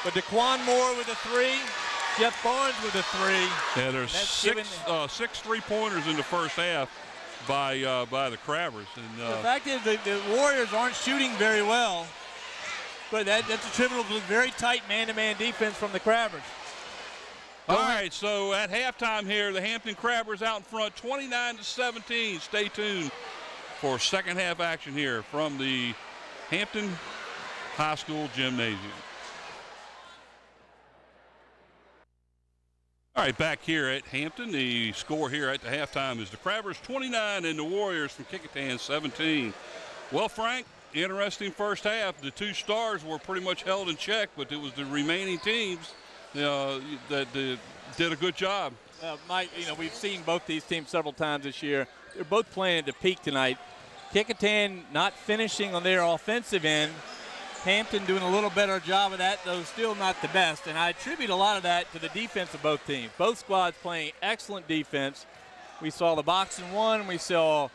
But DeQuan Moore with a 3, Jeff Barnes with a 3. Yeah, there's 6 3-pointers in the first half by the Crabbers. And the fact is the Warriors aren't shooting very well. But that's attributable to very tight man-to-man defense from the Crabbers. All right, so at halftime here, the Hampton Crabbers out in front, 29-17. Stay tuned for second half action here from the Hampton High School Gymnasium. All right, back here at Hampton, the score here at the halftime is the Crabbers 29 and the Warriors from Kecoughtan 17. Well, Frank, interesting first half. The 2 stars were pretty much held in check, but it was the remaining teams that did a good job. Mike, we've seen both these teams several times this year. They're both playing at the peak tonight. Kecoughtan not finishing on their offensive end. Hampton doing a little better job of that, though still not the best. And I attribute a lot of that to the defense of both teams. Both squads playing excellent defense. We saw the box and one. We saw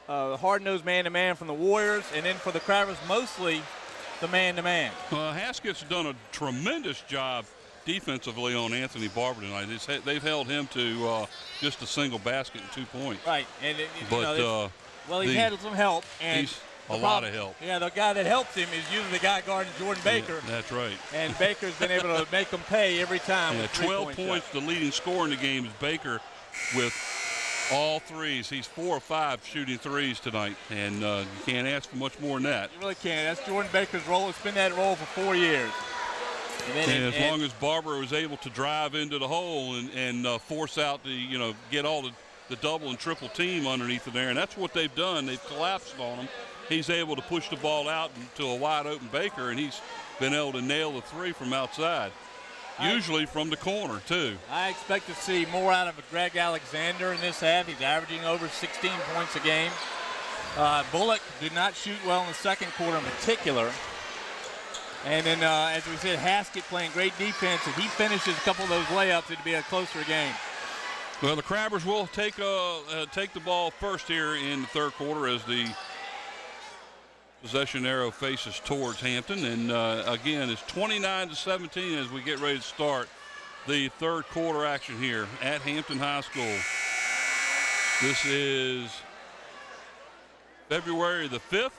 hard-nosed man-to-man from the Warriors, and then for the Crabbers, mostly the man-to-man. Haskett's done a tremendous job defensively on Anthony Barber tonight. They've held him to just a single basket and 2 points. Right, and he's had some help. And he's a lot of help. Yeah, the guy that helps him is usually the guy guarding Jordan Baker. Yeah, that's right. And Baker's been able to make them pay every time. Yeah, with 12 points. Shot. The leading scorer in the game is Baker with all threes. He's 4 of 5 shooting threes tonight, and you can't ask for much more than that. You really can't. That's Jordan Baker's role. It's been that role for 4 years. And as long as Barber was able to drive into the hole and force out the, get all the double and triple team underneath of there, and that's what they've done. They've collapsed on him. He's able to push the ball out to a wide open Baker, and he's been able to nail the three from outside, usually from the corner too. I expect to see more out of Greg Alexander in this half. He's averaging over 16 points a game. Bullock did not shoot well in the second quarter in particular. And then, as we said, Haskett playing great defense. If he finishes a couple of those layups, it'd be a closer game. Well, the Crabbers will take the ball first here in the third quarter as the possession arrow faces towards Hampton. And, again, it's 29-17 as we get ready to start the third quarter action here at Hampton High School. This is February the 5th.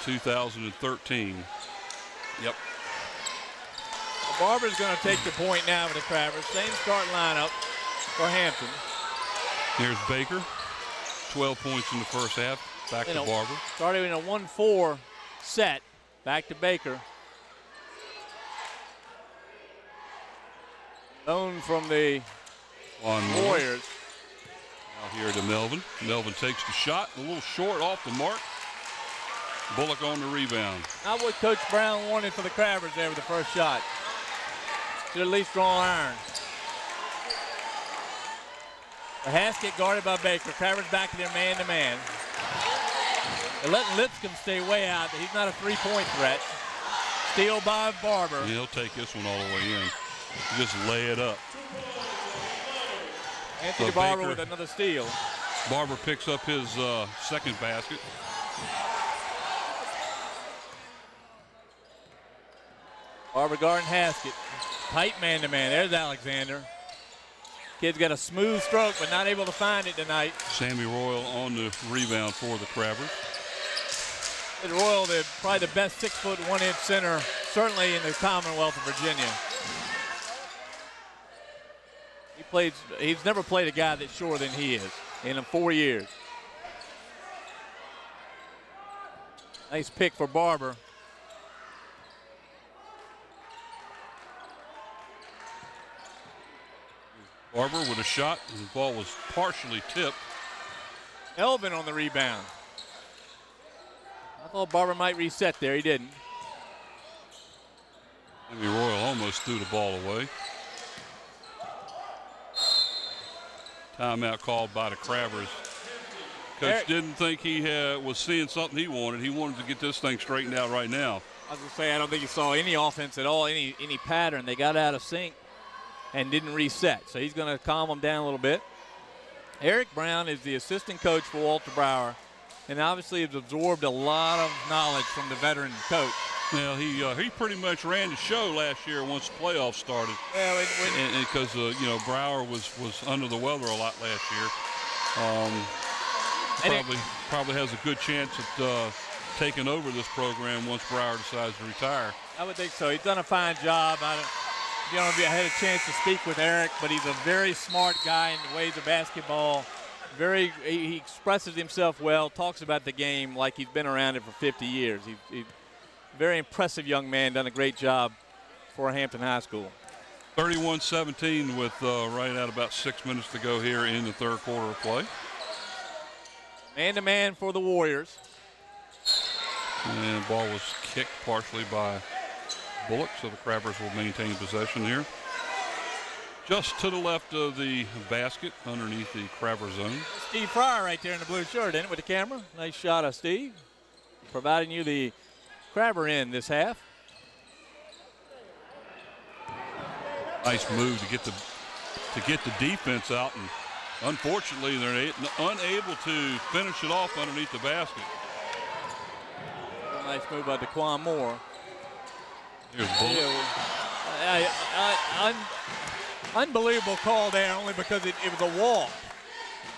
2013. Yep. Barber's going to take the point now with the Crabbers. Same start lineup for Hampton. Here's Baker. 12 points in the first half. Back to Barber. Started in a 1-4 set. Back to Baker. Loan from the Warriors. Now here to Melvin. Melvin takes the shot. A little short off the mark. Bullock on the rebound. Not what Coach Brown wanted for the Crabbers there with the first shot. Should at least draw iron. Haskett guarded by Baker. Crabbers back to their man-to-man. They're letting Lipscomb stay way out. He's not a three-point threat. Steal by Barber. Yeah, he'll take this one all the way in. Just lay it up. Anthony Barber with another steal. Barber picks up his second basket. Barber guarding Haskett. Tight man-to-man. There's Alexander. Kid's got a smooth stroke, but not able to find it tonight. Sammy Royal on the rebound for the Crabbers. Royal, probably the best 6'1" center, certainly in the Commonwealth of Virginia. He's never played a guy that's shorter than he is in 4 years. Nice pick for Barber. Barber with a shot, and the ball was partially tipped. Elvin on the rebound. I thought Barber might reset there. He didn't. Sammy Royal almost threw the ball away. Timeout called by the Crabbers. Coach didn't think he was seeing something he wanted. He wanted to get this thing straightened out right now. I was going to say, I don't think he saw any offense at all, any pattern. They got out of sync and didn't reset. So he's going to calm them down a little bit. Eric Brown is the assistant coach for Walter Brower, and obviously has absorbed a lot of knowledge from the veteran coach. Well, he pretty much ran the show last year once the playoffs started. Well, because Brower was under the weather a lot last year. Probably has a good chance at taking over this program once Brower decides to retire. I would think so. He's done a fine job. I had a chance to speak with Eric, but he's a very smart guy in the ways of basketball. He expresses himself well, talks about the game like he's been around it for 50 years. He's a very impressive young man, done a great job for Hampton High School. 31-17 with right at about 6 minutes to go here in the third quarter of play. Man-to-man for the Warriors. And the ball was kicked partially by Bullock, so the Crabbers will maintain possession here. Just to the left of the basket, underneath the Crabber zone. Steve Pryor right there in the blue shirt, in it with the camera. Nice shot of Steve, providing you the Crabber end this half. Nice move to get the defense out, and unfortunately they're unable to finish it off underneath the basket. Nice move by DeQuan Moore. Here's Bullock. Unbelievable call there, only because it was a walk.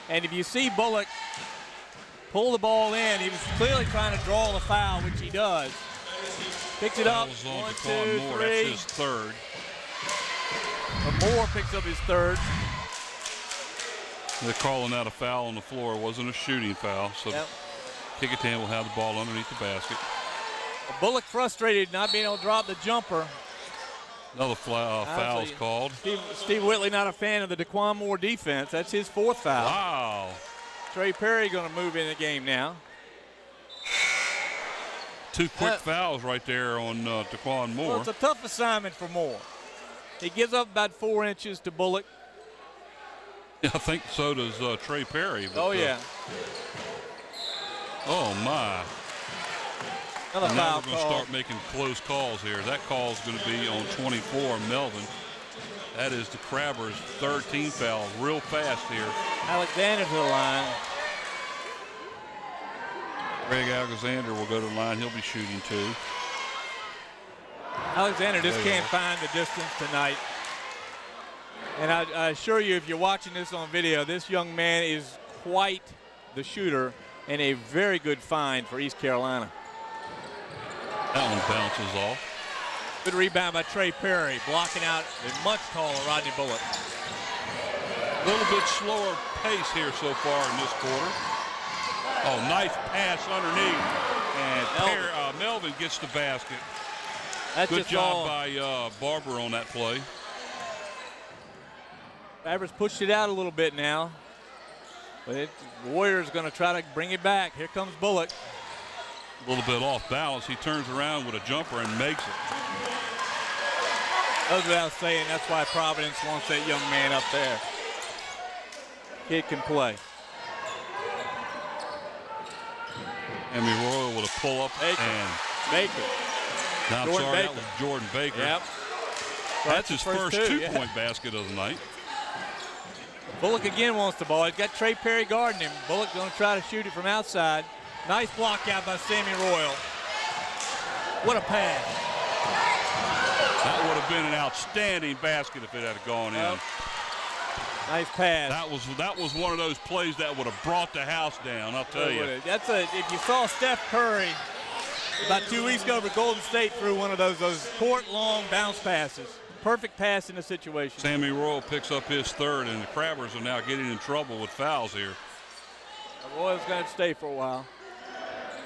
And if you see Bullock pull the ball in, he was clearly trying to draw the foul, which he does. Picks it up. 1, 2, 3. That's his third. Moore picks up his third. They're calling out a foul on the floor. It wasn't a shooting foul, so Kecoughtan will have the ball underneath the basket. Bullock frustrated not being able to drop the jumper. Another foul's called. Steve Whitley not a fan of the Daquan Moore defense. That's his 4th foul. Wow. Trey Perry going to move in the game now. 2 quick fouls right there on Daquan Moore. Well, it's a tough assignment for Moore. He gives up about 4 inches to Bullock. Yeah, I think so does Trey Perry. But, oh, yeah. Oh, my. Another and now foul we're going to start making close calls here. That call is going to be on 24, Melvin. That is the Crabbers' 3rd team foul, real fast here. Alexander to the line. Greg Alexander will go to the line. He'll be shooting too. Alexander just can't find the distance tonight. And I assure you, if you're watching this on video, this young man is quite the shooter and a very good find for East Carolina. That one bounces off. Good rebound by Trey Perry, blocking out the much taller Rodney Bullock. A little bit slower pace here so far in this quarter. Oh, nice pass underneath. And Melvin gets the basket. That's good job by Barber on that play. Fabers pushed it out a little bit now. But the Warriors going to try to bring it back. Here comes Bullock. A little bit off balance. He turns around with a jumper and makes it. Goes without saying, that's why Providence wants that young man up there. Kid can play. Amy Royal with a pull-up and Baker. No, I'm sorry, that was Jordan Baker. Yep. That's his first two-point basket of the night. Bullock again wants the ball. He's got Trey Perry guarding him. Bullock going to try to shoot it from outside. Nice block out by Sammy Royal. What a pass. That would have been an outstanding basket if it had gone in. Nice pass. That was one of those plays that would have brought the house down, I'll tell you. If you saw Steph Curry about 2 weeks ago for Golden State threw one of those court-long bounce passes. Perfect pass in the situation. Sammy Royal picks up his 3rd, and the Crabbers are now getting in trouble with fouls here. Royal's going to stay for a while.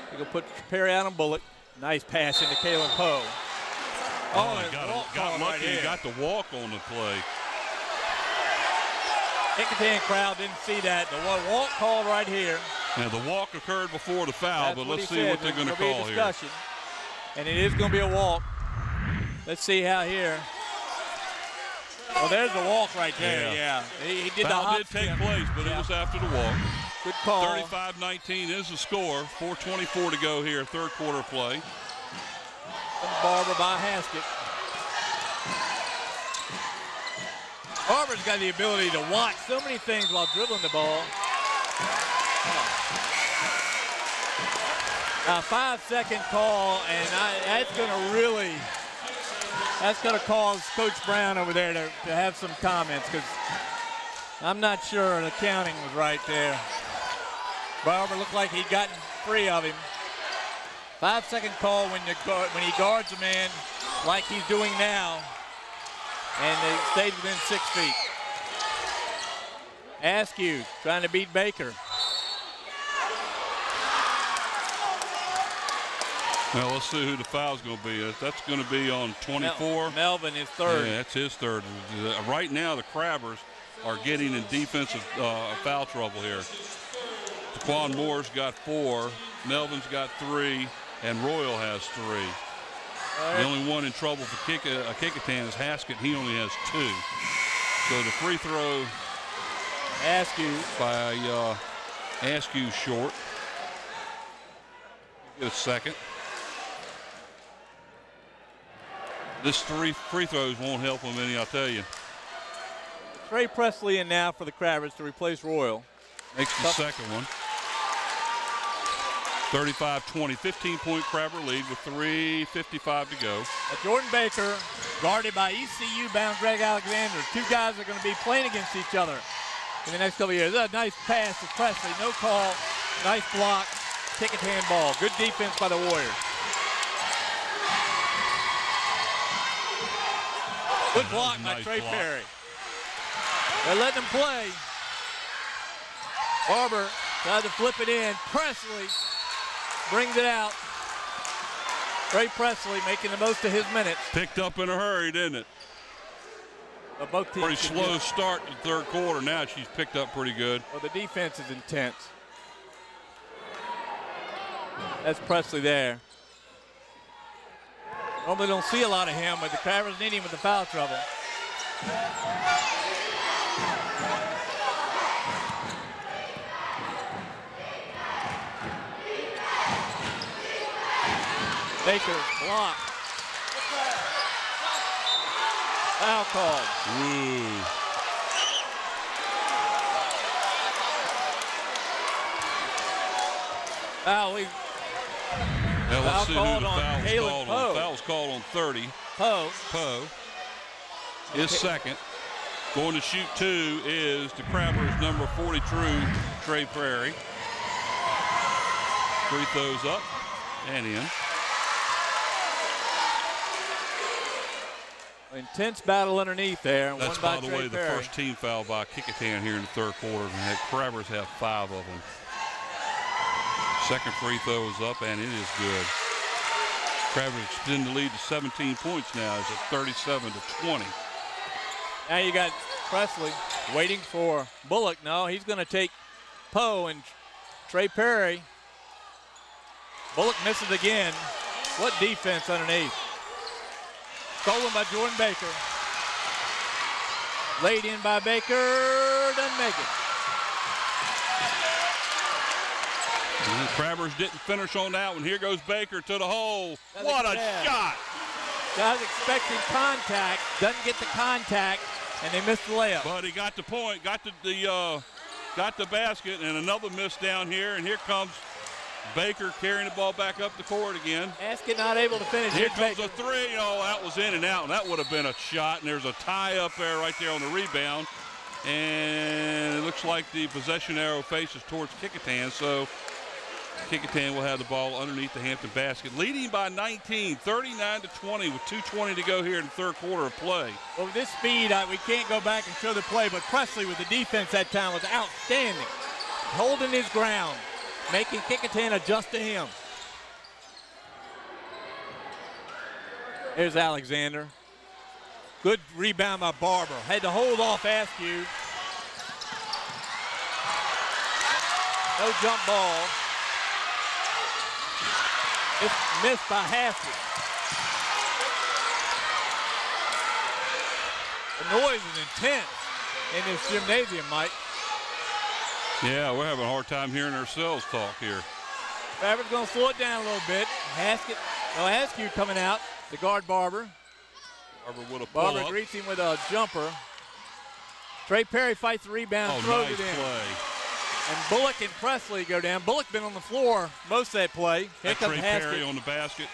He's going to put Perry out on Bullock. Nice pass into Kalen Poe. He got lucky. He got the walk on the play. Kecoughtan crowd didn't see that. The walk call right here. Yeah, the walk occurred before the foul, but let's see what they're going to call here. And it is going to be a walk. Let's see how here. Oh, there's the walk right there. Yeah. He did foul the did take place, but it was after the walk. Good call. 35-19 is the score. 4:24 to go here, 3rd quarter play. Barber by Haskett. Barber's got the ability to watch so many things while dribbling the ball. A 5-second call, and that's going to cause Coach Brown over there to have some comments, because I'm not sure the counting was right there. Barber looked like he'd gotten free of him. 5-second call when he guards a man like he's doing now, and they stayed within 6 feet. Askew trying to beat Baker. Well, let's see who the foul's going to be. That's going to be on 24. Melvin is 3rd. Yeah, that's his 3rd. Right now, the Crabbers are getting in defensive foul trouble here. Daquan Moore's got 4, Melvin's got 3, and Royal has 3. The only one in trouble for Kecoughtan is Haskett. He only has 2. So the free throw Askew by Askew short. Get a second. This 3 free throws won't help him any, I'll tell you. Trey Presley in now for the Crabbers to replace Royal. Makes the second one. 35-20, 15-point Crabber lead with 3:55 to go. Jordan Baker guarded by ECU-bound Greg Alexander. 2 guys are going to be playing against each other in the next couple of years. A nice pass to Presley, no call, nice block, Kecoughtan ball. Good defense by the Warriors. Good block by Trey Perry. They're letting him play. Barber tried to flip it in. Presley brings it out. Trey Presley making the most of his minutes. Picked up in a hurry, didn't it? But both teams pretty slow start in the third quarter. Now she's picked up pretty good. Well, the defense is intense. That's Presley there. Normally don't see a lot of him, but the Crabbers need him with the foul trouble. Baker blocked. Foul called. Ooh. Foul. Now let's see who the called on foul's Caleb called on. Poe. Foul's called on 30. Poe. Is second. Going to shoot two is the Crabbers' number 43, Trey Prairie. Free throws up and in. Intense battle underneath there. That's, one by the Trey way, the Perry. first team foul by Kecoughtan here in the third quarter. And the Crabbers have 5 of them. Second free throw is up, and it is good. Crabbers extend the lead to 17 points now. It's at 37-20. Now you got Presley waiting for Bullock. No, he's going to take Poe and Trey Perry. Bullock misses again. What defense underneath. Stolen by Jordan Baker. Laid in by Baker. Doesn't make it. And the Crabbers didn't finish on that one. Here goes Baker to the hole. What a shot. Guys expecting contact. Doesn't get the contact, and they missed the layup. But he got the point, got the basket, and another miss down here. And here comes Baker carrying the ball back up the court again. Basket not able to finish. Here comes a three. Oh, that was in and out. And that would have been a shot. And there's a tie up there right there on the rebound. And it looks like the possession arrow faces towards Kecoughtan. So Kecoughtan will have the ball underneath the Hampton basket, leading by 19, 39-20 with 2:20 to go here in the third quarter of play. Well, with this speed, we can't go back and show the play, but Presley with the defense that time was outstanding. Holding his ground, making Kecoughtan adjust to him. Here's Alexander. Good rebound by Barber. Had to hold off Askew. No jump ball. It's missed by Haskett. The noise is intense in this gymnasium, Mike. Yeah, we're having a hard time hearing ourselves talk here. Crabbers going to slow it down a little bit. Askew coming out to guard Barber. Barber with a pull-up. Barber greets him with a jumper. Trey Perry fights the rebound, throws nice it in. Play. And Bullock and Presley go down. Bullock been on the floor most of that play. Here comes Trey Haskett. Perry on the basket.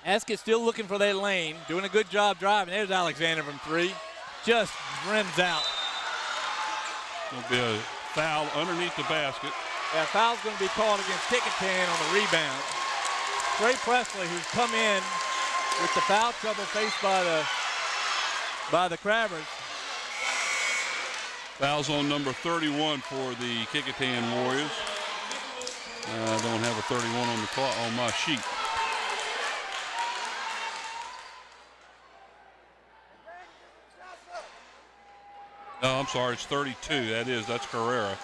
Haskett still looking for that lane, doing a good job driving. There's Alexander from three. Just rims out. Going to be a foul underneath the basket. Yeah, foul's going to be called against Kecoughtan on the rebound. Trey Presley, who's come in with the foul trouble faced by the Crabbers. Foul's on number 31 for the Kecoughtan Warriors. I don't have a 31 on the clock on my sheet. No, I'm sorry, it's 32. That's Carrera.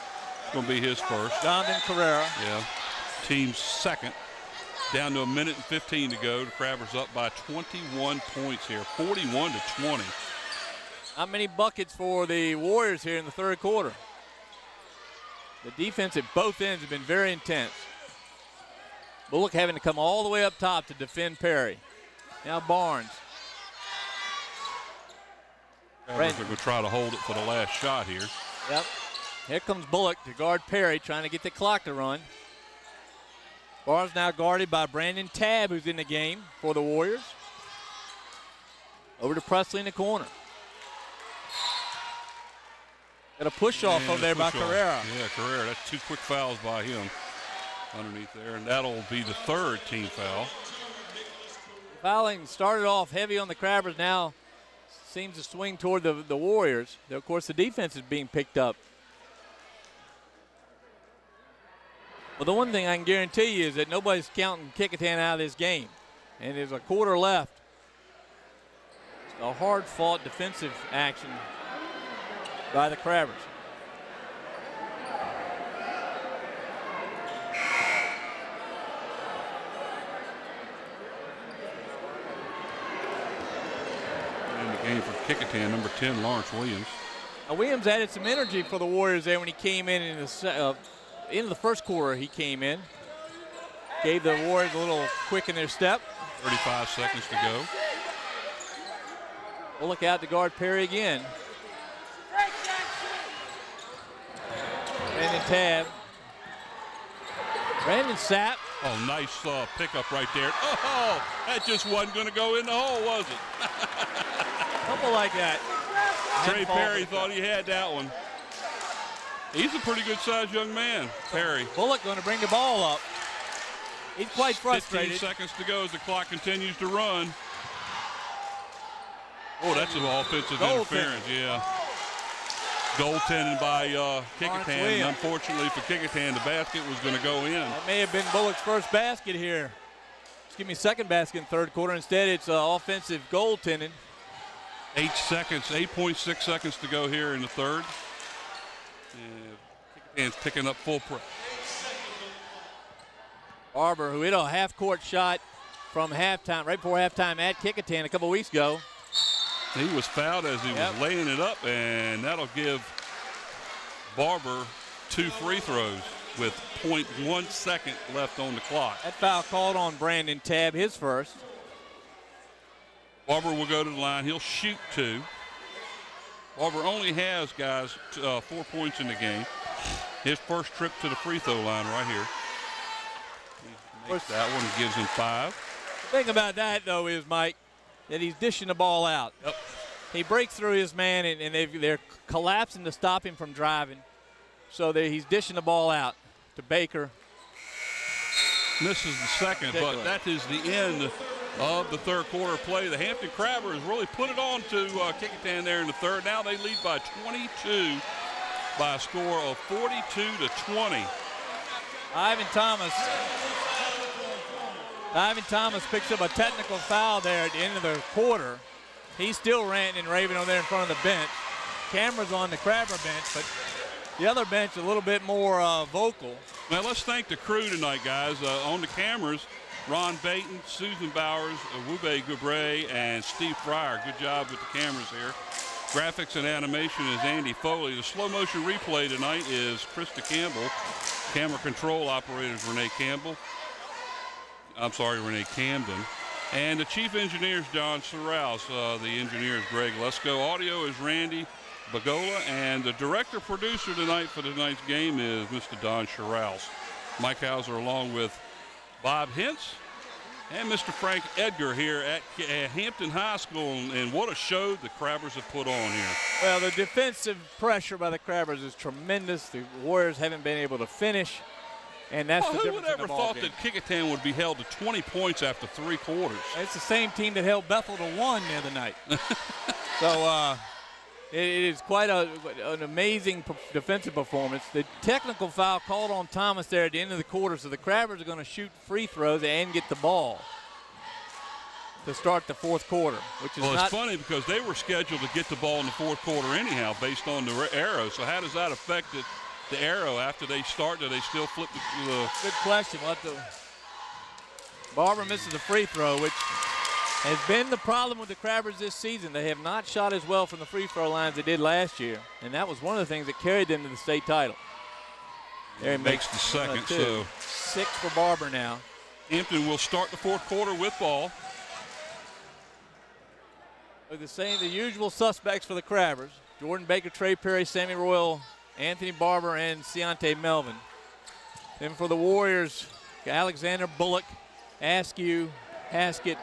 It's going to be his first. Jonathan Carrera. Yeah. Team's second. Down to a minute and 15 to go. The Crabbers up by 21 points here, 41-20. Not many buckets for the Warriors here in the third quarter. The defense at both ends have been very intense. Bullock having to come all the way up top to defend Perry. Now Barnes. They're going to try to hold it for the last shot here. Yep. Here comes Bullock to guard Perry, trying to get the clock to run. Barnes now guarded by Brandon Tabb, who's in the game for the Warriors. Over to Presley in the corner. Got a push-off over there by Carrera. Yeah, Carrera. That's 2 quick fouls by him underneath there, and that'll be the third team foul. Fouling started off heavy on the Crabbers, now seems to swing toward the Warriors. Of course, the defense is being picked up. Well, the one thing I can guarantee you is that nobody's counting Kecoughtan out of this game. And there's a quarter left. A hard-fought defensive action by the Crabbers. In the game for Kecoughtan, number 10, Lawrence Williams. Now, Williams added some energy for the Warriors there when he came in the first quarter. He came in, gave the Warriors a little quick in their step. 35 seconds to go. We'll look out to guard Perry again. Brandon Tabb. Brandon Sapp. Oh, nice pickup right there. Oh, that just wasn't going to go in the hole, was it? Something like that. Trey Perry thought he had that one. He's a pretty good-sized young man, Perry. Bullock going to bring the ball up. He's quite frustrated. 15 seconds to go as the clock continues to run. Oh, that's an offensive interference, yeah. Goaltending by Kecoughtan. Unfortunately for Kecoughtan, the basket was going to go in. That may have been Bullock's first basket here. Excuse me, second basket in third quarter. Instead, it's offensive goaltending. 8.6 seconds to go here in the third. And Kecoughtan's picking up full press. Barber, who hit a half-court shot from halftime, right before halftime at Kecoughtan a couple weeks ago. He was fouled as he was laying it up, and that'll give Barber 2 free throws with 0.1 second left on the clock. That foul called on Brandon Tabb, his first. Barber will go to the line. He'll shoot 2. Barber only has, guys, 4 points in the game. His first trip to the free throw line right here. He makes that one and gives him 5. The thing about that, though, is, Mike, that he's dishing the ball out. Yep. He breaks through his man, and they're collapsing to stop him from driving. So he's dishing the ball out to Baker. Misses the second, but that is the end of the third quarter play. The Hampton Crabbers really put it on to Kecoughtan there in the third. Now they lead by 22 by a score of 42-20. Ivan Thomas picks up a technical foul there at the end of the quarter. He's still ranting and raving over there in front of the bench. Cameras on the Crabber bench, but the other bench a little bit more vocal. Now let's thank the crew tonight, guys. On the cameras, Ron Baton, Susan Bowers, Wube Gubre, and Steve Fryer. Good job with the cameras here. Graphics and animation is Andy Foley. The slow motion replay tonight is Krista Campbell. Camera control operator is Renee Camden. And the chief engineer is John Sorrells. The engineer is Greg Lesko. Audio is Randy Bagola. And the director producer tonight for tonight's game is Mr. Don Sorrells. Mike Hauser along with Bob Hintz and Mr. Frank Edgar here at Hampton High School. And what a show the Crabbers have put on here. Well, the defensive pressure by the Crabbers is tremendous. The Warriors haven't been able to finish. And that's the difference. Who would ever thought that Kecoughtan would be held to 20 points after 3 quarters? It's the same team that held Bethel to 1 the other night. So it is quite an amazing defensive performance. The technical foul called on Thomas there at the end of the quarter, so the Crabbers are going to shoot free throws and get the ball to start the fourth quarter, which is it's funny because they were scheduled to get the ball in the fourth quarter anyhow based on the arrow. So how does that affect the arrow after they start? Do they still flip the Good question. Barber misses a free throw, which has been the problem with the Crabbers this season. They have not shot as well from the free throw line as they did last year, and that was one of the things that carried them to the state title. There he makes the second. So 6 for Barber now. Hampton will start the fourth quarter with ball. The usual suspects for the Crabbers: Jordan Baker, Trey Perry, Sammy Royal, Anthony Barber, and Ciante Melvin. Then for the Warriors, Alexander Bullock, Askew, Haskett,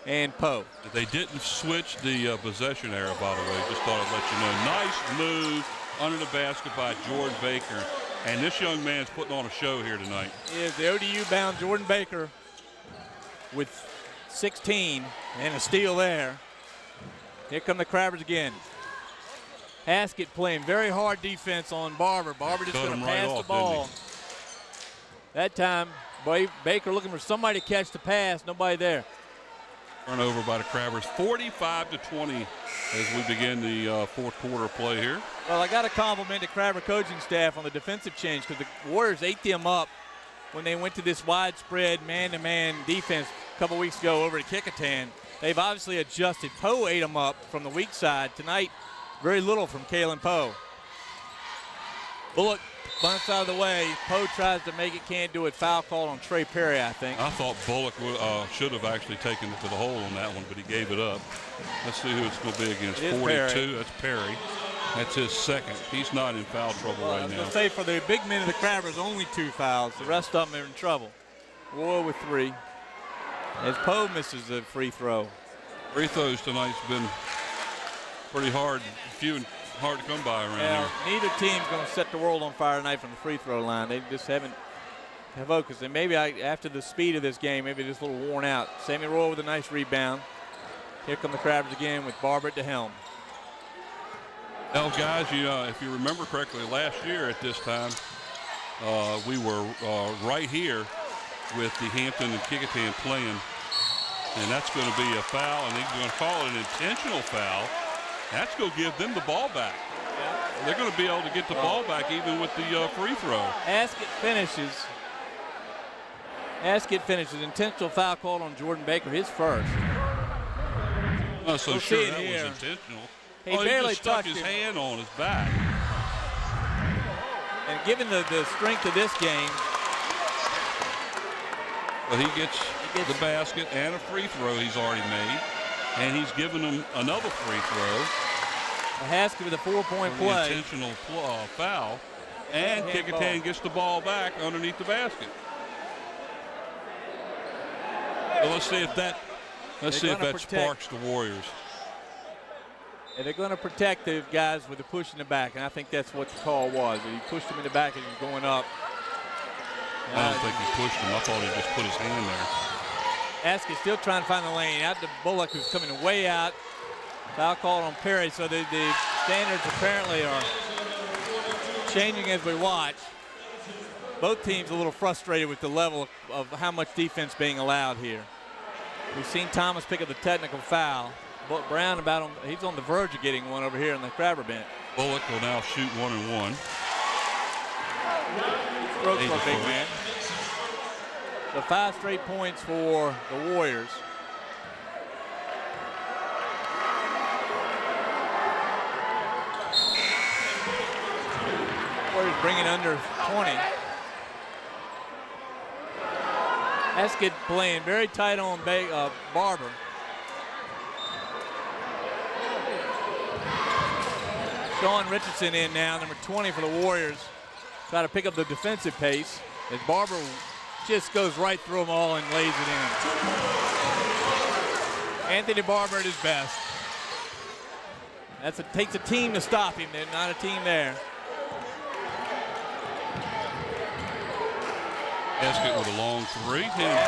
and Poe. They didn't switch the possession arrow, by the way. Just thought I'd let you know. Nice move under the basket by Jordan Baker. And this young man's putting on a show here tonight. Is the ODU-bound Jordan Baker with 16 and a steal there. Here come the Crabbers again. Haskett playing very hard defense on Barber. Barber just going to pass the ball. That time, Baker looking for somebody to catch the pass. Nobody there. Turnover by the Crabbers, 45-20 as we begin the fourth quarter play here. Well, I got to compliment the Crabber coaching staff on the defensive change because the Warriors ate them up when they went to this widespread man-to-man defense a couple weeks ago over to Kecoughtan. They've obviously adjusted. Poe ate them up from the weak side. Tonight, very little from Kalen Poe. Bullock bunts out of the way. Poe tries to make it, can't do it. Foul called on Trey Perry, I think. I thought Bullock should have actually taken it to the hole on that one, but he gave it up. Let's see who it's going to be against. 42. Perry. That's Perry. That's his second. He's not in foul trouble right now. I was say for the big men of the Crabbers, only 2 fouls. The rest of them are in trouble. Royal with 3. As Poe misses the free throw. Free throws tonight's been pretty hard, few and hard to come by around here. Neither team's going to set the world on fire tonight from the free throw line. They just haven't focused. And maybe after the speed of this game, maybe just a little worn out. Sammy Royal with a nice rebound. Here come the Crabbers again with Barber at the helm. Well, guys, if you remember correctly, last year at this time, we were right here with the Hampton and Kecoughtan playing, and that's going to be a foul, and they're going to call it an intentional foul. That's going to give them the ball back. Yeah. They're going to be able to get the ball back even with the free throw. Askett finishes. Intentional foul called on Jordan Baker, his first. Not so sure that was intentional. He barely just stuck touched his hand on his back. And given the strength of this game. Well, he gets the basket and a free throw he's already made. And he's given them another free throw. Haskett with a 4-point play. Intentional foul. And Kecoughtan gets the ball back underneath the basket. So let's see if that sparks the Warriors. And they're going to protect the guys with the push in the back, and I think that's what the call was. He pushed him in the back as he was going up. I don't think he pushed him. I thought he just put his hand there. Askett still trying to find the lane. Out to Bullock, who's coming way out. Foul called on Perry, so the standards apparently are changing as we watch. Both teams a little frustrated with the level of how much defense being allowed here. We've seen Thomas pick up the technical foul. But Brown he's on the verge of getting one over here in the Crabber bench. Bullock will now shoot 1-and-1. Stroke for a big man. So 5 straight points for the Warriors. Warriors bringing under 20. Haskett playing very tight on Barber. Sean Richardson in now, number 20 for the Warriors. Try to pick up the defensive pace as Barber just goes right through them all and lays it in. Anthony Barber at his best. Takes a team to stop him. There's not a team there. Haskett with a long 3. Bang.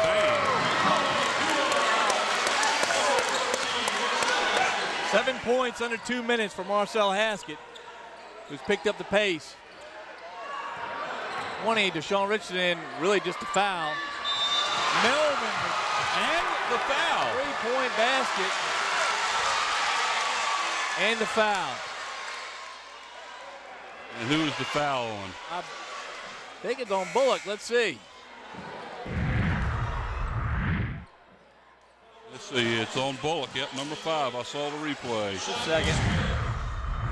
7 points under 2 minutes for Marcel Haskett, who's picked up the pace. 20 to Sean Richardson, really just a foul. Melvin and the foul. 3-point basket and the foul. And who is the foul on? I think it's on Bullock. Let's see. Let's see, it's on Bullock. Yep, number 5. I saw the replay. Just a second.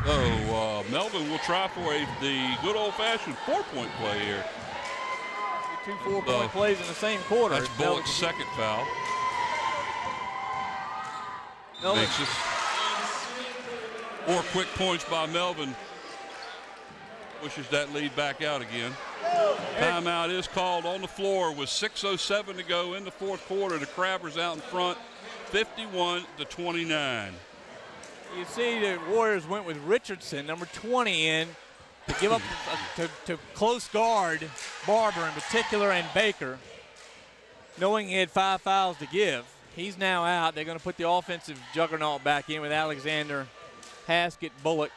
So Melvin will try for the good old-fashioned 4-point play here. 2 4-point plays in the same quarter. That's Bullock's second foul. Makes it 4 quick points by Melvin. Pushes that lead back out again. Timeout is called on the floor with 6:07 to go in the fourth quarter. The Crabbers out in front, 51-29. You see the Warriors went with Richardson, number 20, in to give up to close guard Barber in particular and Baker, knowing he had 5 fouls to give. He's now out. They're going to put the offensive juggernaut back in with Alexander, Haskett, Bullock,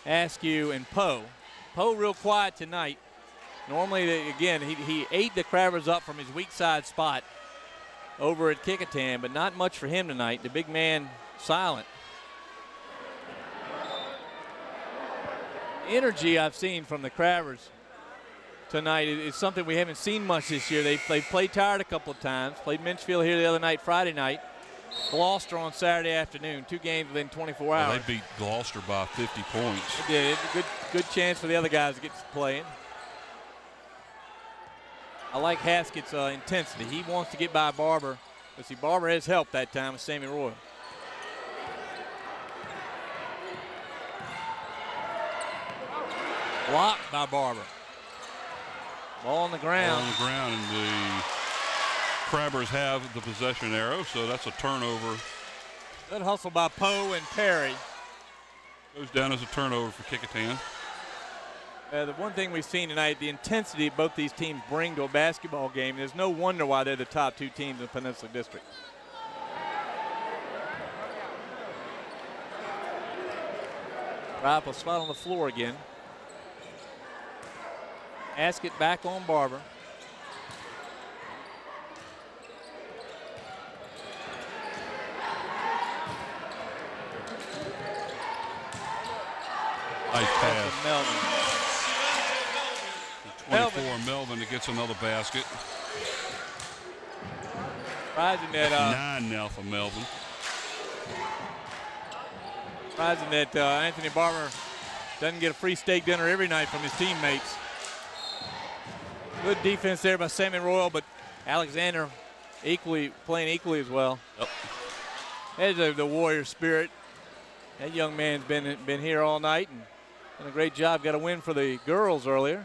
Askew, and Poe. Poe real quiet tonight. Normally, again, he ate the Crabbers up from his weak side spot over at Kecoughtan, but not much for him tonight. The big man silent. Energy I've seen from the Crabbers tonight is something we haven't seen much this year. They played tired a couple of times. Played Minchfield here the other night, Friday night. Gloucester on Saturday afternoon. 2 games within 24 hours. Well, they beat Gloucester by 50 points. They did. It's a good chance for the other guys to get playing. I like Haskett's intensity. He wants to get by Barber. But see, Barber has helped that time with Sammy Royal. Blocked by Barber. Ball on the ground. Ball on the ground, and the Crabbers have the possession arrow, so that's a turnover. Good hustle by Poe and Perry. Goes down as a turnover for Kecoughtan. The one thing we've seen tonight, the intensity both these teams bring to a basketball game. There's no wonder why they're the top 2 teams in the Peninsula District. Rifle spot on the floor again. Haskett back on Barber. Nice pass. Melvin. 24, Melvin that gets another basket. Surprising that 9 now for Melvin. Surprising that Anthony Barber doesn't get a free steak dinner every night from his teammates. Good defense there by Sammy Royal, but Alexander playing equally as well. Yep. There's the Warrior spirit. That young man's been here all night and done a great job. Got a win for the girls earlier.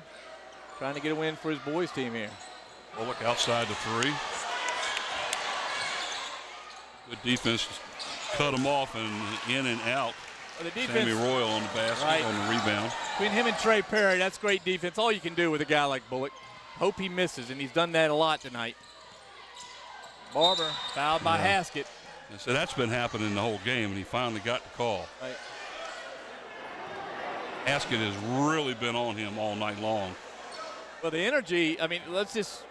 Trying to get a win for his boys team here. Well, look outside the 3. Good defense. Cut him off and in and out. Well, the defense, Sammy Royal on the basket, right, on the rebound. Between him and Trey Perry, that's great defense. All you can do with a guy like Bullock. Hope he misses, and he's done that a lot tonight. Barber fouled by Haskett. And so that's been happening the whole game, and he finally got the call. Right. Haskett has really been on him all night long. Well, the energy, I mean, let's just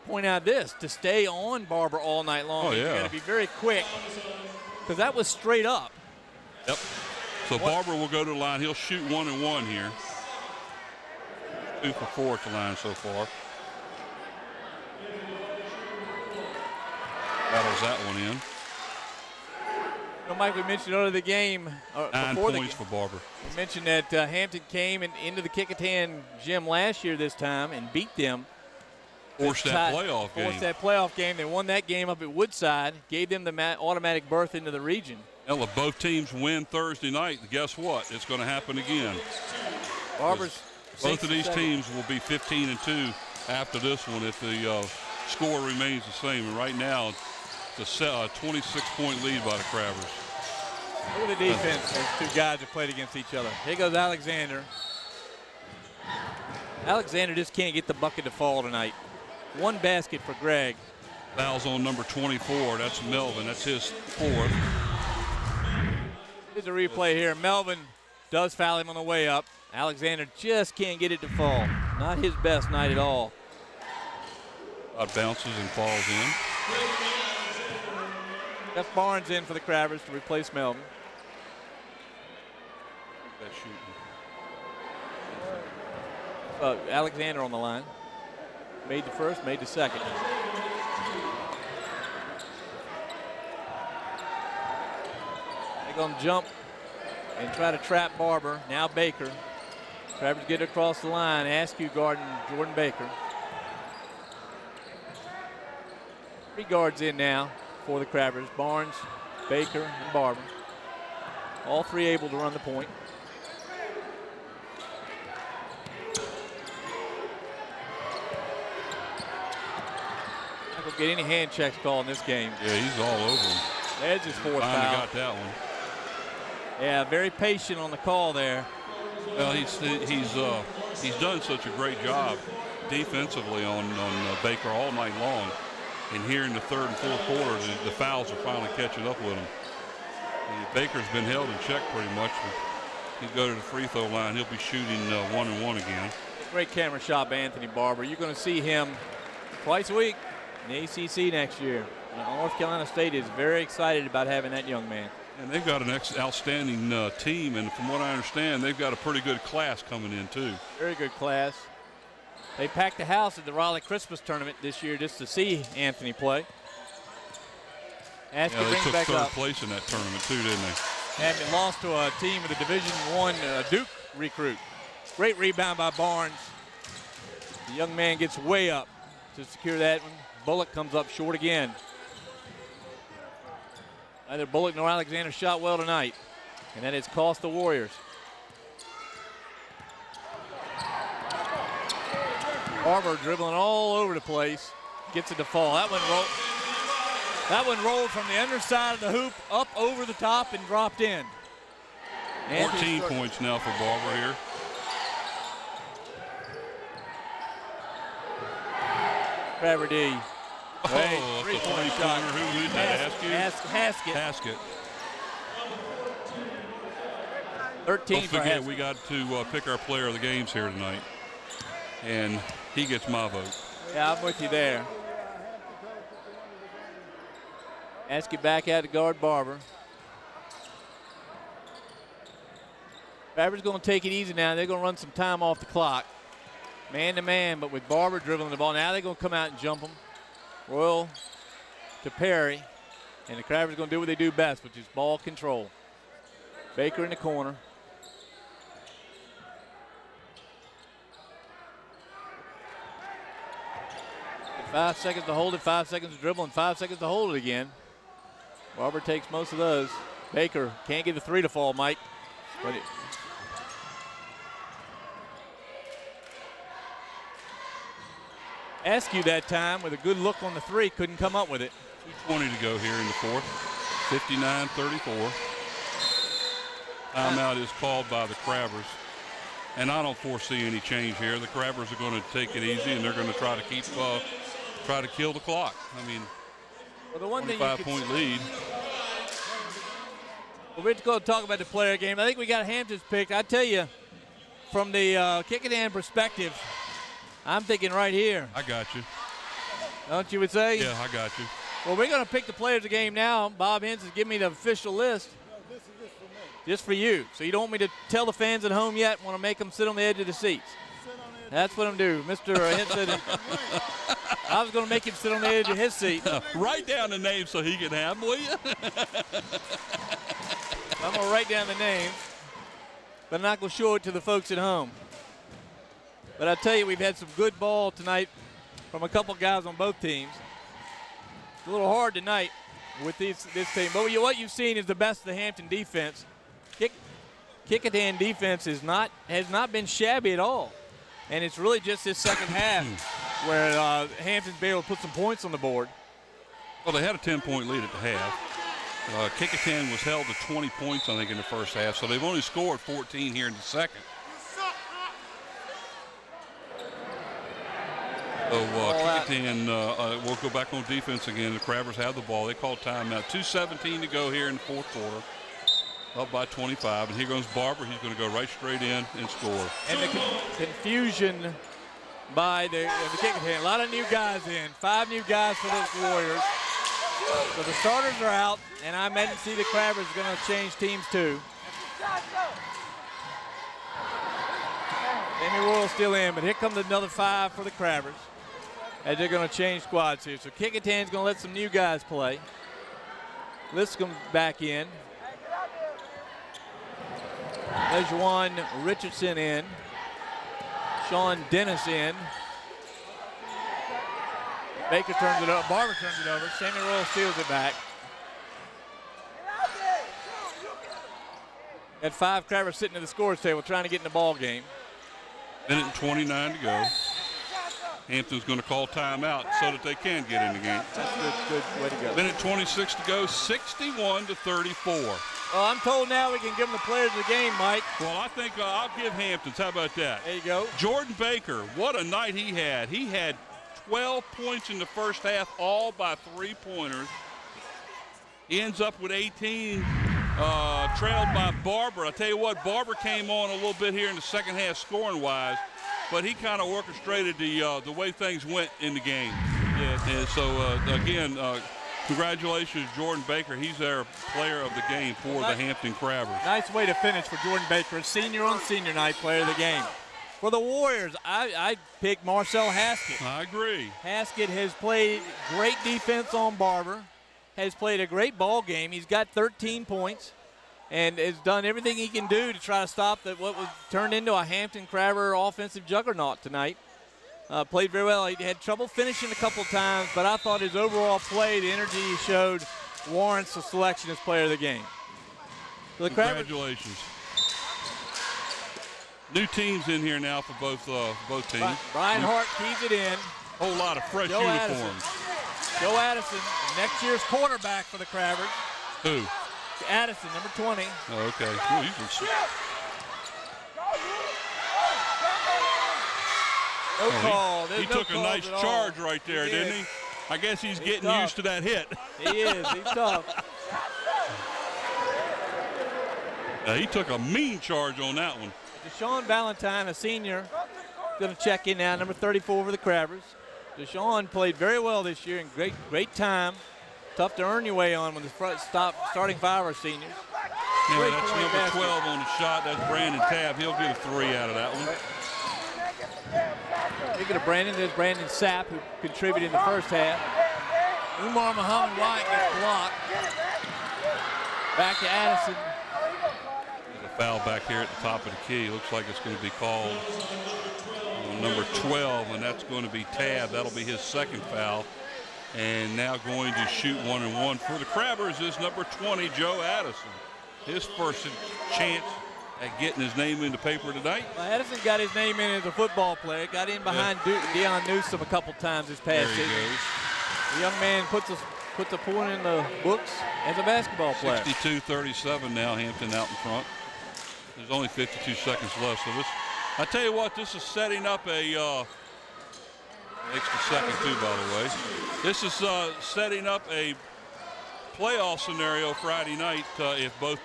point out this. To stay on Barber all night long, you got to be very quick, because that was straight up. Yep. So Barber will go to the line. He'll shoot 1 and 1 here. 2 for 4 at the line so far. Battles that one in. You know, Mike, we mentioned earlier the game. 9 points for Barber. We mentioned that Hampton came into the Kecoughtan gym last year this time and beat them. Forced that playoff game. They won that game up at Woodside, gave them the automatic berth into the region. Well, if both teams win Thursday night, guess what? It's going to happen again. Barber's both of these teams will be 15 and 2 after this one if the score remains the same. And right now, it's a 26-point lead by the Crabbers. Look at the defense. Those 2 guys have played against each other. Here goes Alexander. Alexander just can't get the bucket to fall tonight. 1 basket for Greg. Fouls on number 24. That's Melvin. That's his 4th. Here's a replay here. Melvin does foul him on the way up. Alexander just can't get it to fall. Not his best night at all. Bounces and falls in. Jeff Barnes in for the Crabbers to replace Melvin. That shooting. Alexander on the line. Made the first, made the second. They're going to jump and try to trap Barber. Now Baker. Crabbers get across the line. Askew guarding Jordan Baker. 3 guards in now for the Crabbers. Barnes, Baker, and Barber. All 3 able to run the point. Not going to get any hand checks called in this game. Yeah, he's all over him. There's his 4th foul. Finally got that one. Yeah, very patient on the call there. Well, he's done such a great job defensively on Baker all night long. And here in the 3rd and 4th quarter, the fouls are finally catching up with him. And Baker's been held in check pretty much. He'll go to the free throw line. He'll be shooting 1 and 1 again. Great camera shot by Anthony Barber. You're going to see him twice a week in the ACC next year. North Carolina State is very excited about having that young man. And they've got an outstanding team, and from what I understand, they've got a pretty good class coming in, too. Very good class. They packed the house at the Raleigh Christmas tournament this year just to see Anthony play. They took third place in that tournament, too, didn't they? And lost to a team with a Division I Duke recruit. Great rebound by Barnes. The young man gets way up to secure that one. Bullock comes up short again. Neither Bullock nor Alexander shot well tonight, and that has cost the Warriors. Barber dribbling all over the place, gets it to fall. That one rolled from the underside of the hoop up over the top and dropped in. 14 points now for Barber here. Crabber D. Oh, that's a 3-pointer. Who did that? Haskett. 13 Don't for forget, Haskett. we got to pick our player of the games here tonight, and he gets my vote. Yeah, I'm with you there. Haskett back out to guard Barber. Barber's going to take it easy now. They're going to run some time off the clock. Man to man, but with Barber dribbling the ball. Now they're going to come out and jump him. Royal to Perry, and the Crabbers going to do what they do best, which is ball control. Baker in the corner. And 5 seconds to hold it, 5 seconds to dribble, and 5 seconds to hold it again. Barber takes most of those. Baker can't get the three to fall, Mike. But Askew that time with a good look on the three, couldn't come up with it. 2:20 to go here in the fourth. 59-34. Timeout is called by the Crabbers. And I don't foresee any change here. The Crabbers are going to take it easy, and they're going to try to kill the clock. I mean, well, the one 25-point lead. Well, we're going to talk about the player game. I think we got Hampton's pick. I tell you, from the Kecoughtan perspective, I'm thinking right here. I got you. Don't you would say? Yeah, I got you. Well, we're going to pick the players of the game now. Bob Hens has given me the official list. No, this is just for me. Just for you. So you don't want me to tell the fans at home yet? Want to make them sit on the edge of the seats? That's what I'm doing. Mr. Henson, I was going to make him sit on the edge of his seat. Write down the names so he can have them, will you? I'm going to write down the names, but I'm not going to show it to the folks at home. But I tell you, we've had some good ball tonight from a couple guys on both teams. It's a little hard tonight with this team. But what you've seen is the best of the Hampton defense. Kecoughtan defense has not been shabby at all. And it's really just this second half where Hampton's been able to put some points on the board. Well, they had a 10-point lead at the half. Kecoughtan was held to 20 points, I think, in the first half. So they've only scored 14 here in the second. So Kecoughtan will go back on defense again. The Crabbers have the ball. They call timeout. 2:17 to go here in the fourth quarter. Up by 25. And here goes Barber. He's going to go right straight in and score. And the confusion by the Kecoughtan. A lot of new guys in. 5 new guys for the Warriors. So the starters are out. And I meant to see the Crabbers going to change teams too. Amy Royal's still in, but here comes another 5 for the Crabbers as they're going to change squads here. So Kecoughtan's going to let some new guys play. Liscombe back in. Lejuan Richardson in. Sean Dennis in. Baker turns it up. Barber turns it over. Sammy Royal steals it back. Got 5 Crabbers sitting at the scores table trying to get in the ball game. Minute and 29 to go. Hampton's going to call timeout so that they can get in the game. That's a good way to go. Minute 26 to go, 61-34. Well, I'm told now we can give them the players of the game, Mike. Well, I think I'll give Hampton's. How about that? There you go. Jordan Baker, what a night he had. He had 12 points in the first half, all by 3-pointers. He ends up with 18, trailed by Barber. I tell you what, Barber came on a little bit here in the second half scoring-wise. but he kind of orchestrated the way things went in the game. Yes. And so, again, congratulations, Jordan Baker. He's our player of the game for the Hampton Crabbers. Nice way to finish for Jordan Baker, senior on senior night player of the game. For the Warriors, I picked Marcel Haskett. I agree. Haskett has played great defense on Barber, has played a great ball game. He's got 13 points and has done everything he can do to try to stop what was turned into a Hampton Crabber offensive juggernaut tonight. Played very well. He had trouble finishing a couple times, but I thought his overall play, the energy he showed, warrants the selection as player of the game. So the Congratulations. New teams in here now for both teams. Brian Hart keys it in. Whole lot of fresh Joe uniforms. Joe Addison, next year's quarterback for the Crabbers. Who? Addison, number 20. Oh, okay. Ooh, No call. He took a nice charge right there, didn't he? I guess he's getting used to that hit. He is. He's tough. He took a mean charge on that one. Deshaun Valentine, a senior, going to check in now, number 34 for the Crabbers. Deshaun played very well this year and great time. Tough to earn your way on when the starting five are seniors. Yeah, that's number 12 on the shot. That's Brandon Tabb. He'll get a 3 out of that one. Speaking of Brandon, there's Brandon Sapp, who contributed in the first half. Umar Muhammad White gets blocked. Back to Addison. There's a foul back here at the top of the key. Looks like it's going to be called on number 12, and that's going to be Tabb. That'll be his second foul. And now going to shoot 1-and-1 for the Crabbers is number 20, Joe Addison. His first chance at getting his name in the paper tonight. Well, Addison got his name in as a football player. Got in behind Deion Newsom a couple times this past season. The young man puts a point in the books as a basketball player. 62-37 now, Hampton out in front. There's only 52 seconds left. So this, I tell you what, this is setting up a extra second too, by the way. This is setting up a playoff scenario Friday night if both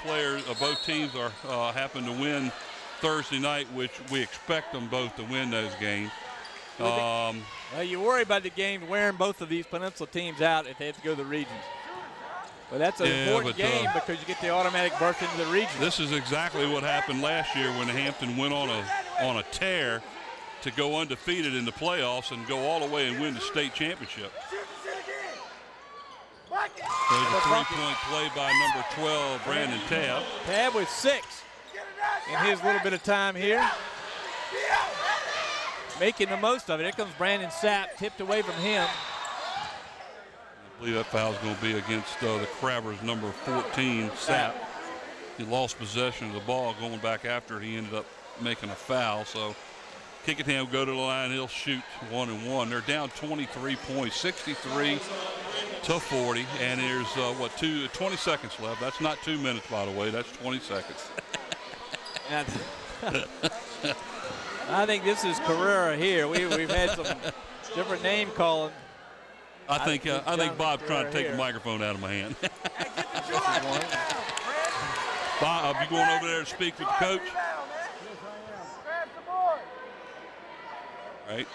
teams are happen to win Thursday night, which we expect them both to win those games. Well, you worry about the game wearing both of these peninsula teams out if they have to go to the regions. But that's an important game because you get the automatic berth into the region. This is exactly what happened last year when Hampton went on a tear to go undefeated in the playoffs and go all the way and win the state championship. There's a three-point play by number 12, Brandon Tabb. Tabb with 6 in his little bit of time here. Making the most of it. Here comes Brandon Sapp, tipped away from him. I believe that foul is going to be against the Crabbers, number 14, Sapp. He lost possession of the ball going back after he ended up making a foul. So Kecoughtan will go to the line. He'll shoot 1-and-1. They're down 23 points, 63-40. And there's, 20 seconds left. That's not 2 minutes, by the way. That's 20 seconds. I think this is Carrera here. We've had some different name calling. I think Bob's trying to take the microphone out of my hand. Bob, you going over there to speak with the coach? Right.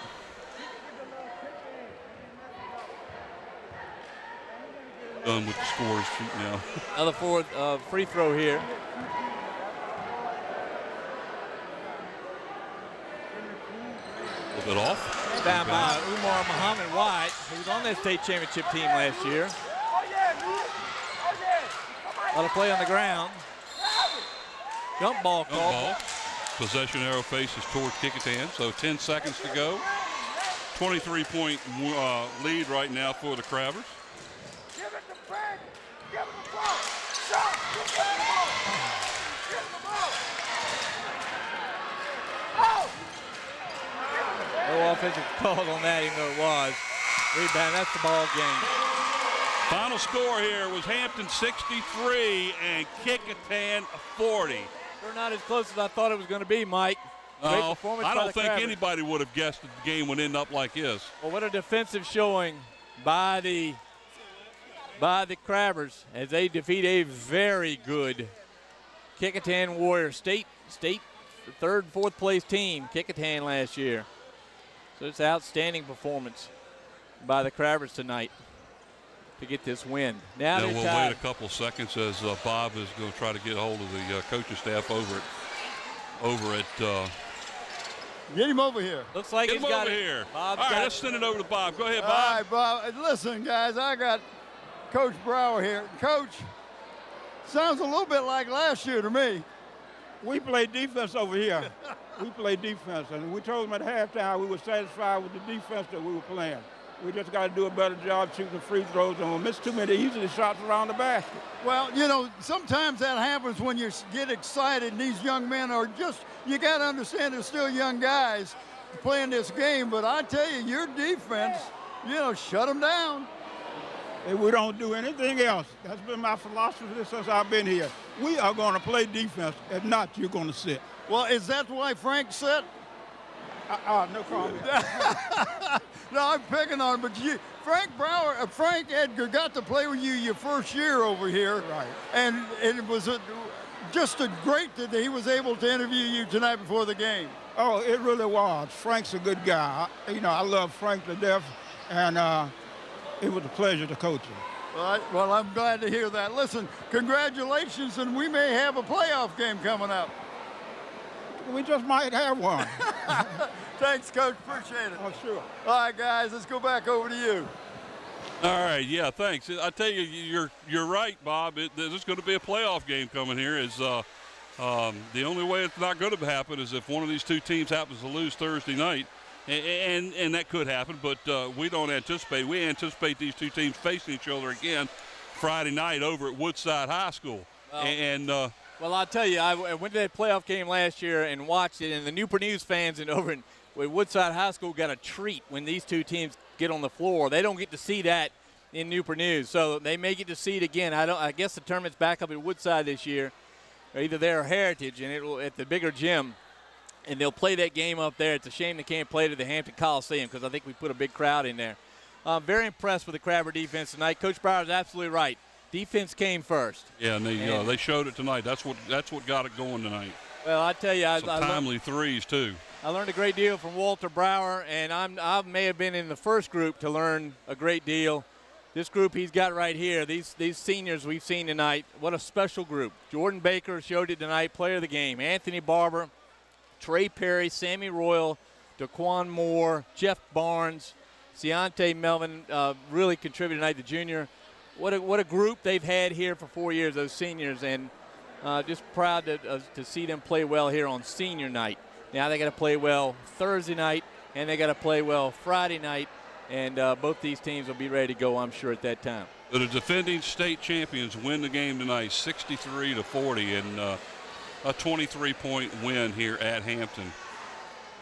Done with the scores now. Another free throw here. A little bit off. Down by Umar Muhammad White, who was on that state championship team last year. A lot of play on the ground. Jump ball call. Possession arrow faces toward Kecoughtan, so 10 seconds to go. 23-point lead right now for the Crabbers. No offensive call on that, even though it was. Rebound, that's the ball game. Final score here was Hampton 63 and Kecoughtan 40. They're not as close as I thought it was going to be, Mike. Great performance I by don't think Crabbers. anybody would have guessed that the game would end up like this. Well, what a defensive showing by the Crabbers as they defeat a very good Kecoughtan Warrior state third and fourth place team, Kecoughtan, last year. So it's an outstanding performance by the Crabbers tonight to get this win. Now we'll tied. wait a couple seconds as Bob is going to try to get hold of the coaching staff over at Get him over here. Looks like Get he's him got over it. here. Bob's All right, got let's send it over to Bob. Go ahead, Bob. All right, Bob. Listen, guys, I got Coach Brower here. Coach, sounds a little bit like last year to me. We play defense over here. We play defense, and we told them at halftime we were satisfied with the defense that we were playing. We just got to do a better job shooting free throws, and we'll miss too many easy shots around the basket. Well, you know, sometimes that happens when you get excited, and these young men are just, you got to understand they're still young guys playing this game, but I tell you, your defense, you know, shut them down. And we don't do anything else. That's been my philosophy since I've been here. We are going to play defense. If not, you're going to sit. Well, is that why Frank said? No comment. No, I'm picking on him, but Frank Edgar got to play with you your first year over here. Right. And it was just great that he was able to interview you tonight before the game. Oh, it really was. Frank's a good guy. I love Frank to death, and it was a pleasure to coach him. All right, well, I'm glad to hear that. Listen, congratulations, and we may have a playoff game coming up. We just might have one. Thanks, Coach. Appreciate it. Oh, sure. All right, guys, let's go back over to you. All right, yeah, thanks. I tell you, you're right, Bob. There's going to be a playoff game coming here. The only way it's not going to happen is if one of these two teams happens to lose Thursday night, and that could happen, but we don't anticipate. We anticipate these two teams facing each other again Friday night over at Woodside High School. Well, I'll tell you, I went to that playoff game last year and watched it, and the Newport News fans over with Woodside High School got a treat when these two teams get on the floor. They don't get to see that in Newport News, so they may get to see it again. I guess the tournament's back up at Woodside this year, either there or Heritage, and it'll at the bigger gym, and they'll play that game up there. It's a shame they can't play it at the Hampton Coliseum because I think we put a big crowd in there. I'm very impressed with the Crabber defense tonight. Coach Brower is absolutely right. Defense came first. Yeah, and they showed it tonight. That's what got it going tonight. Well, I tell you, Some timely threes too. I learned a great deal from Walter Brower, and I may have been in the first group to learn a great deal. This group he's got right here, these seniors we've seen tonight, what a special group. Jordan Baker showed it tonight, player of the game. Anthony Barber, Trey Perry, Sammy Royal, Daquan Moore, Jeff Barnes, Ciante Melvin really contributed tonight, the junior. What a group they've had here for 4 years, those seniors, and just proud to see them play well here on senior night. Now they got to play well Thursday night, and they got to play well Friday night, and both these teams will be ready to go, I'm sure, at that time. The defending state champions win the game tonight, 63-40, and a 23-point win here at Hampton.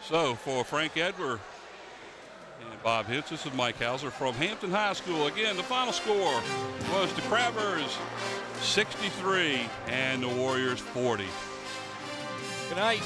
So for Frank Edgar and Bob Hitz, this is Mike Hauser from Hampton High School. Again, the final score was the Crabbers 63 and the Warriors 40. Good night.